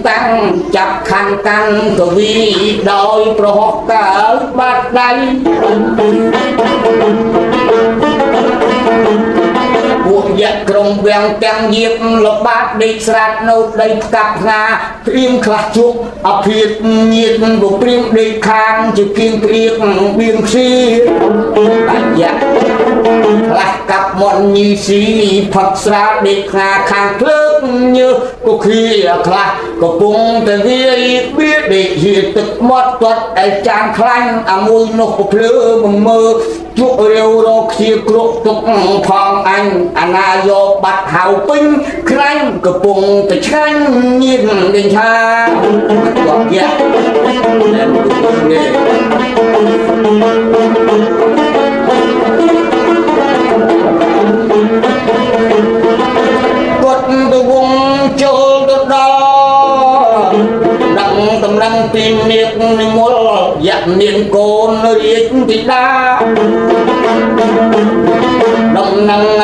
A: tăng chặt khăn căng tôi vì đôi pro cả bát đây buông dạy trong vang tăng diệp lập bát đi sạch nâu đây cặp nga phim khắc chuộc ập hiệt nhiệt của phim đi khang chỉ kiên kiệt biên si bạch dạ là cặp mọn như si phật ra đi nga khang nước như có khi là có cùng từ vi biết để hiện thực mất tuật để trang khanh môi nục plơ mơ chuộc rêu rô khi cột tục phong anh na do bạch hào tinh khanh có cùng từ khanh nhìn đình tha còn dạ nên nghề quật từ vùng châu từ đó đặng tầm đăng tìm niệm mua dặn niệm côn riết thì đa đặng năng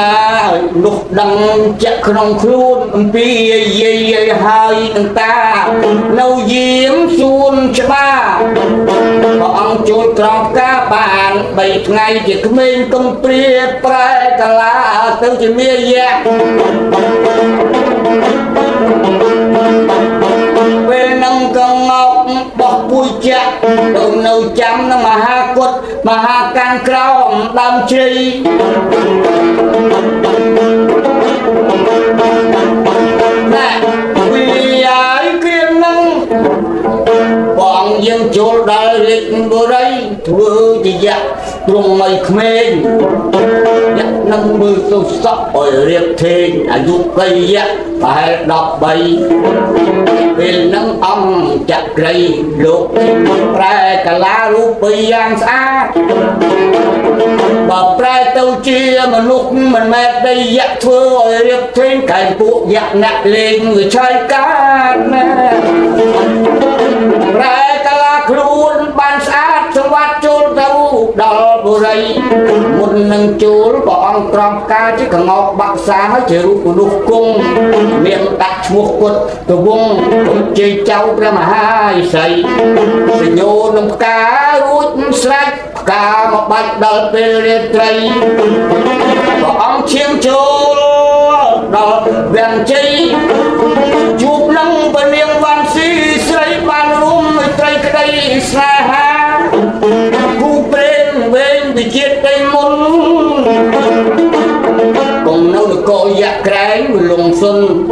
A: lục đăng chắc không khuôn pi dây hai ta nâu diễm xuân cho ba bọn trôi trọc các bạn bảy ngày chỉ mình công priết prai cả là tôi chỉ mê giác về nâng con ngọc bọc bùi chạc đầu nâu chăm nó mà ha quất mà ha can krao đam chi nè vì ai kiên nâng bọn dân chỗ đại lịch vô đây thưa thì dạ trong mây khmên dạ nâng mưa sâu sóc ở riêng thên giúp cây dạ phải đọc bầy vì nâng ông chặt rây lục ra cả lá rút bầy giang xa bà ra tâu chia mà lúc mình mệt đây dạ thưa ở riêng thên cảnh buộc dạ nặng lên người trai cá ra cả lá luôn ban sát xong bắt chôn đâu đỏ bồ rây một nâng chốn bọn tròn ca chứ cả ngọc bạc xa nó chịu của đục cung miệng đặt một quật từ vùng chơi cháu ra mà hai xây sẽ nhô nông cá rút sạch cá một bạch đợt về lên cây bọn chiêng chô đỏ vẹn chi chụp nâng bên miệng văn si xây bàn rung cây cái đây xa ha khu bên bên bị chết đây môn còn nấu được cô dạ cái lùng xuân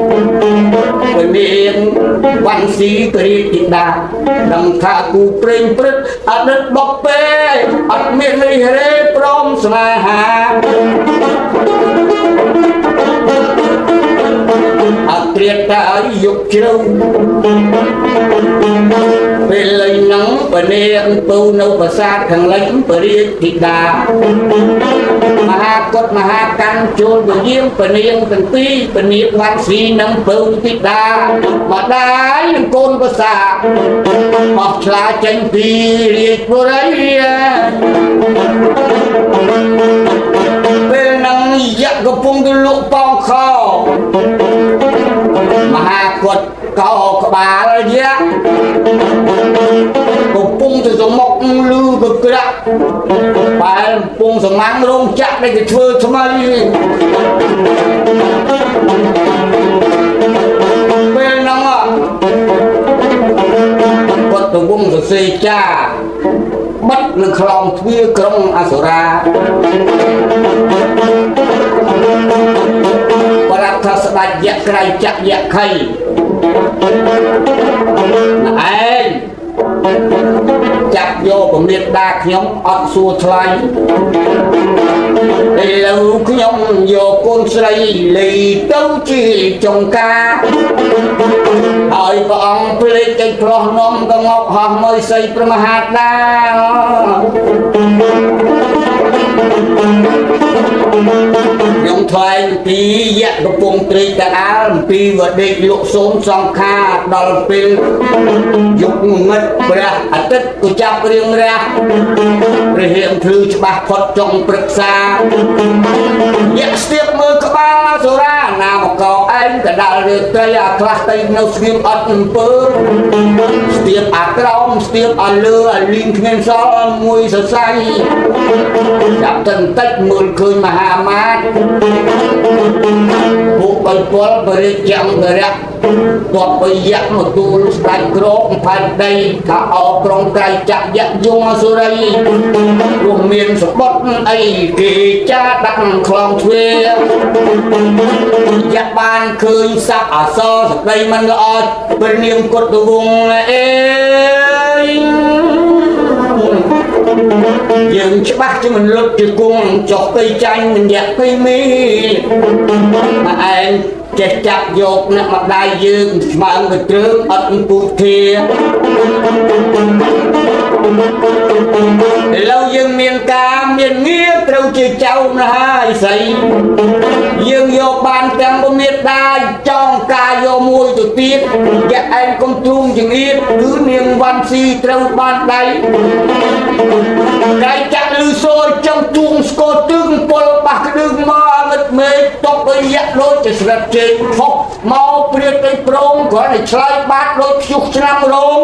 A: bên miệng văn si cây thịt đà đằng thả khu bên prít ở đất bọc bê ở miệng này hề prom xa ha triệt ta dục chiêu về lời nắng và nền bầu nâu và xa thằng lãnh và riêng thịt đà mà ha cốt mà ha căn chôn và diêm và nền và tuy và niệm văn sĩ nâng bầu thịt đà mà đái nâng côn và xa hoặc là chân tì liệt vô đấy về nắng dặn có phung cái lũ bao kho mà hạ quật cầu của bà là gì á cục phung từ giống mọc lưu cực cái đó bà phung giống mang rong chắc đây cái thưa cho mày bên nóng à quật từ phung từ xây cha bắt lực lòng thuê công Asura và đặt thật sự là dạ cây chắc dạ khay anh chặt vô của miệt đạc nhóm ớt xua thay để lâu cái nhóm vô con xây lì tấu chỉ trong ca hỏi con plei cái pro nom con ngọc hòm mới xây pramahat đa dòng ថ្លែងពីយៈកំពុងត្រេកតាអាលពីវដេកលក់សូនសង្ខាដល់ពេលយុគងឹតព្រះអាទិត្យក៏ចាប់រៀងរះព្រះហៀងធឺច្បាស់ផុតចុងព្រឹក្សាយៈស្ទាបមើលក្បាលអសុរាណាមកកឯងកដាលរាត្រីអាខ្លះទៅនៅស្ងៀមអត់អំពើស្ទាបអាក្រោមស្ទាបអាលើអាលីងគ្មានសល់មួយសរសៃចាប់តិចមើលឃើញមហាមាត្រពួកបិពលបរិជ្ចាំបរៈទបបយៈមកទូលស្ដេចក្រកផែនដីថាអរក្រុងត្រៃចក្រយៈយងអសុរីរួមមានសម្បត្តិអីគេចាដាក់ខ្លងទ្វារយៈបានឃើញស័ព្ទអសរស្ដីមិនល្អព្រះនាមគុតវង្សអេយើងច្បាស់ជាមិនលុតជាគង់ចុះទៅចាញ់មិនយកទៅមីមកឯងចេះចាប់យកអ្នកម្ដាយយើងស្មើទៅត្រឹងអត់ពុះធាឥឡូវយើងមានការមានងារត្រូវជាចៅណាហើយស្អីយើងយកបានទាំងពមេដាចង់ការយកមួយទៅទៀតយកឯងកុំទ្រូងចង្អៀតគឺនាងវ៉ាន់ស៊ីត្រូវបានដៃដៃចាក់លឺសូរចំទួងស្គរទឹងពលបាក់ក្តឹងមកអមិតមេតបទៅយៈដូចជាស្រិតជេកផុកមកព្រាតទៅប្រងគ្រាន់តែឆ្លើយបាតដូចខ្យុះឆ្នាំរោង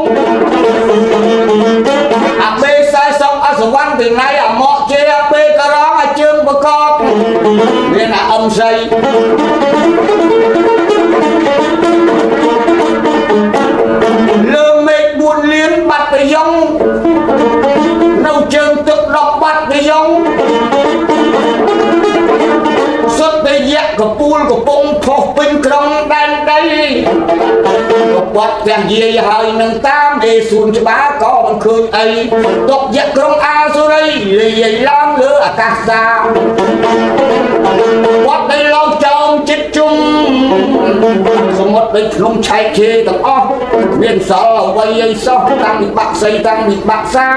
A: អាបេសាយសំអសវណ្ណពីណៃអាមកជេអាបេករងអាជើងបកបមានអាអឹមស្រីលើមេឃ4លានបាត់ប្រយ៉ងនៅជើងទឹក10បាត់ប្រយ៉ងសុទ្ធតែយៈកពូលកំពុងផុសពេញក្រុងដែនដីក៏បាត់ទាំងយាយហើយនឹងតាមអេសួនច្បារក៏មិនឃើញអីតបយៈក្រុងអាសុរីលាយឡើងលើអាកាសសាបាត់ដែលលោកចោមចិត្តជុំសមុទ្រដូចក្នុងឆែកជេទាំងអស់មានសល់អ្វីឲ្យសោះតាំងពីបាក់សីតាំងពីបាក់សា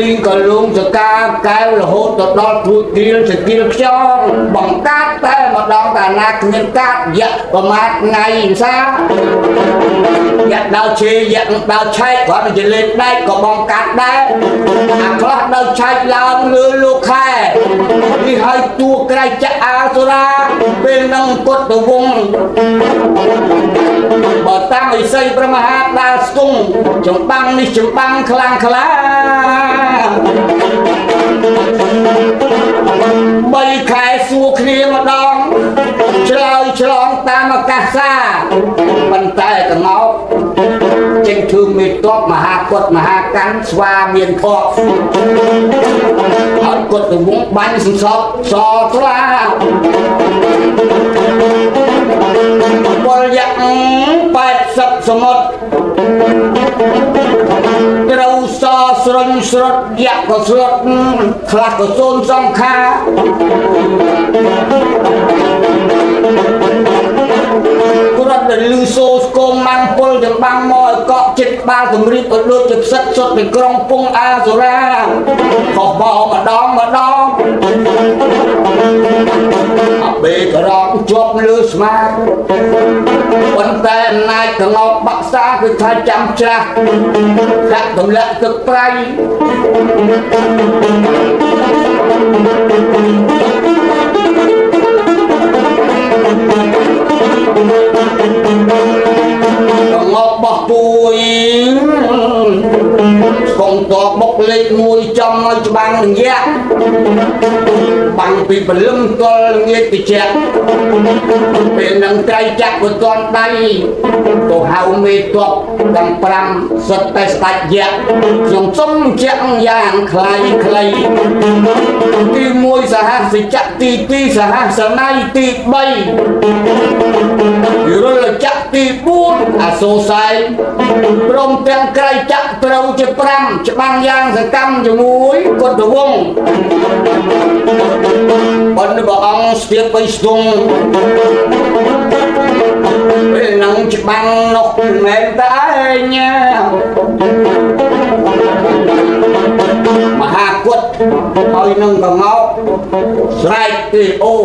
A: លីងក៏លងចកាកែវរហូតទៅដល់ព្រួយគៀលចគៀលខ្យល់បង្កាត់តែម្ដងតាណាគ្មានកាត់យៈប្រមាថថ្ងៃសាយៈដល់ជេយៈដល់ឆែកគាត់ទៅលេងដែកក៏បង្កាត់ដែរអាខ្លះដល់ឆែកឡើងលើលោកខែនេះឲ្យតួក្រៃចអាសុរាពេលនឹងពុទ្ធវង្សបើតាំងឥសីព្រះមហាដាលស្ទង់ចម្បាំងនេះចម្បាំងខ្លាំងខ្លា3ខែសួរគ្នាម្ដងឆ្លើយឆ្លងតាមអាកាសាប៉ុន្តែកងោកចេញធ្វើមេតបមហាពុទ្ធមហាកាន់ស្វាមានខកហើយគាត់ទៅវងបាញ់សន្សពសថ្លាពលយៈ80សមុទ្រត្រូវសស្រុញស្រុតយៈក៏ស្រុតខ្លះក៏សូនសង្ខាគាត់ដែលលឺសូស្គមម៉ាំងពលចម្បាំងមកឲ្យកក់ចិត្តក្បាលគម្រាមឲ្យដូចជាផ្សិតសុទ្ធពីក្រុងពុងអាសុរាខុសបោម្ដងអបេករងជាប់លើស្មាប៉ុន្តែអំណាចកងោកបាក់សាគឺថាចាំច្រាស់ដាក់ទម្លាក់ទឹកប្រៃកងោកបោះពួយគង់តបបុកលេខ1ចំឲ្យច្បាំងនឹងយៈបាំងពីព្រលឹមទល់ងាយតិចពេលនឹងត្រៃចាក់មិនទាន់ដៃទៅហៅមេតបទាំង5សុទ្ធតែស្ដេចយៈខ្ញុំសុំជាក់យ៉ាងខ្លីទី1សហសិចៈទី2សហសន័យទី3វិរុលចក្រទី4អសូស័យព្រមទាំងក្រៃចក្រត្រូវជា5ច្បាំងយ៉ាងសកម្មជាមួយគុតវង្សបណ្ឌព្រះអង្គស្ទាបបិស្ទង់ពេលនឹងច្បាំងនោះមែនតែឯងមហាគុត ហើយនឹងក៏មកស្រែកទីអូ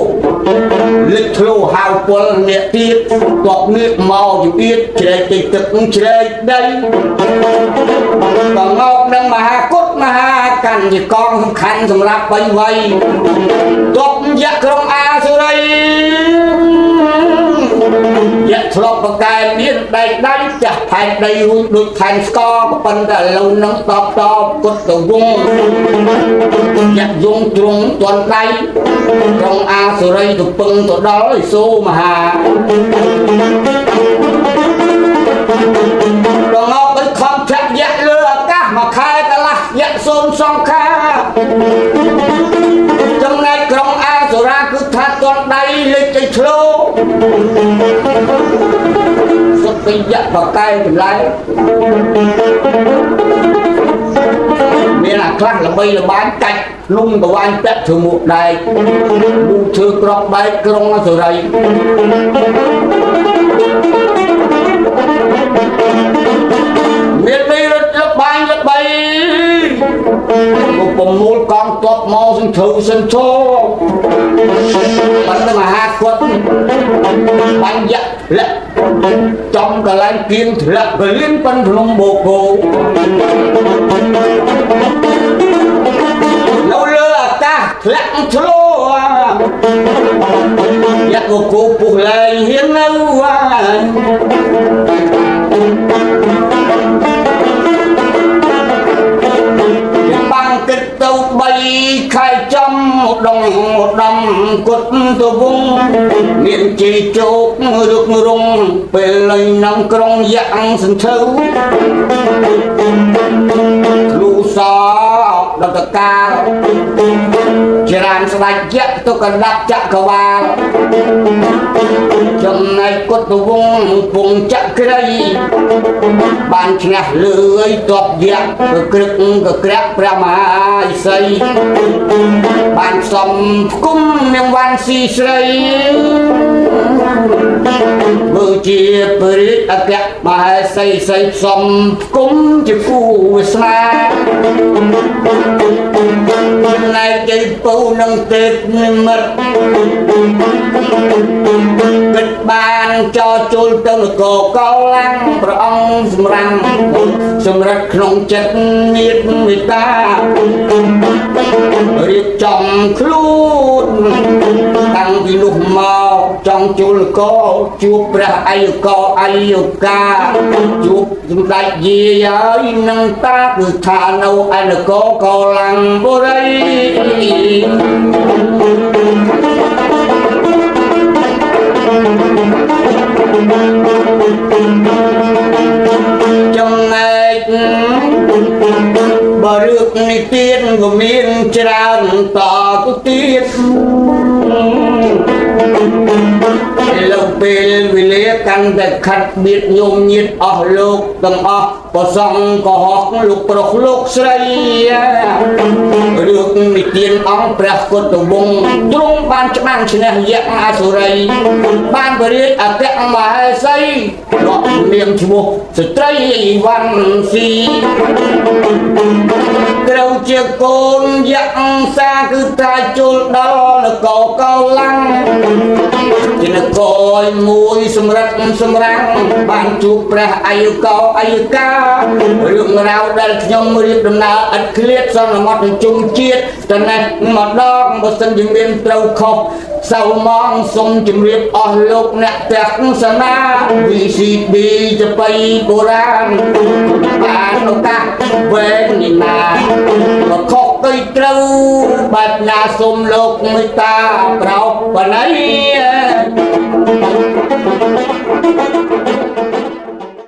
A: លិចធ្លូហៅពលអ្នកទៀតគាត់ងៀកមកជំទៀតជ្រែកទីទឹកជ្រែកដីក៏មកនឹងមហាគុតមហាកាន់ជាកងសំខាន់សម្រាប់បីវ័យទប់យៈក្រុងអាសុរីយៈធ្លាប់បកកែមានដៃដៃចាស់ផែនដីរួចដូចផែនស្កប៉ុន្តែឥឡូវនឹងតបគុតទៅវងយៈយងទ្រង់ទាន់ដៃក្រុងអាសុរីទៅពឹងទៅដល់សូមហាដល់មកទៅខំចាក់យៈលើអាកាសមកខែកន្លះយៈសូមសង្ខាចំណែកក្រុងអាសុរាគឺថាទាន់ដៃលេចទៅឆ្លោសុទ្ធតែយៈបកកែចម្លែកមានអាខ្លះល្បីល្បាញកាច់លំបវាញ់ពាក់ធ្វើមួកដែកមូធ្វើក្របបែកក្រុងអាសុរីមានដីរត់ល្បាញល្បីប្រមូលកងទ័ពមកសន្ធើសន្ធោបណ្ឌមហាគុតបញ្ញៈលៈចំកលែងគៀងធ្លាក់កលៀនប៉ុនភ្នំបូកោនៅលើអាកាសធ្លាក់ឆ្លោយៈបូកោពុះលែងហ៊ាននៅបាំងគិតទៅបីខែចំម្ដងម្ដងគុតទៅវងមានជ័យជោគរុករងពេលលេងនឹងក្រុងយ៉ាងសន្ធើគ្រូសដតកាលចរានស្ដេចយៈទៅកណ្ដាប់ចក្រវាលចំណែកគុតទៅវងពងចក្រីបានឈ្នះលើយទ័ពយៈក្រឹកក្រាក់ព្រះមហាឥសីបានសំផ្គុំនាងវ៉ាន់ស៊ីស្រីមើលជាពរិទ្ធអគ្គមហេសីសីសំផ្គុំជាគូវាសនាចំណែកជ័យពៅនឹងទេពនិមិត្តគិតបានចោជុលទៅនគរកោឡាំងព្រះអង្គសម្រាំងសម្រាប់ក្នុងចិត្តមានមេត្តារៀបចំខ្លួនតាំងពីនោះមកចង់ជុលកោជួបព្រះអាយកោអាយុកាជួបសម្ដេចយាយហើយនឹងតាគឺថានៅឯនគរកោឡាំងបុរីចំណែកបើរឿងនេះទៀតក៏មានច្រើនតទៅទៀតលើពេលវេលាកាន់តែខាត់បៀតញោមញាតអស់លោកទាំងអស់ប្រសងកុហកលោកប្រុសលោកស្រីរឿងនិទានអង្គព្រះគុតវង្សទ្រង់បានច្បាំងឈ្នះយៈអាសុរីបានបរិយាអគ្គមហេសីលោកនាមឈ្មោះស្ត្រីវ៉ាន់ស៊ីត្រូវជាកូនយៈសាគឺតាជុលដល់នគរកោឡាំងជានគរមួយសម្រាប់សម្រាំងបានជួបព្រះអាយកោអាយការឿងរ៉ាវដែលខ្ញុំរៀបដំណើរឥតឃ្លាតសន្មតជុំជាតិតែនេះម្ដងបើសិនជាមានត្រូវខុសសៅម៉ងសូមជម្រាបអស់លោកអ្នកទស្សនា VCD ទៅបីបុរាណបានឱកាសវែងនេះណាមកខុសទៅត្រូវបែបណាសូមលោកមេត្តាប្រោសបណៃ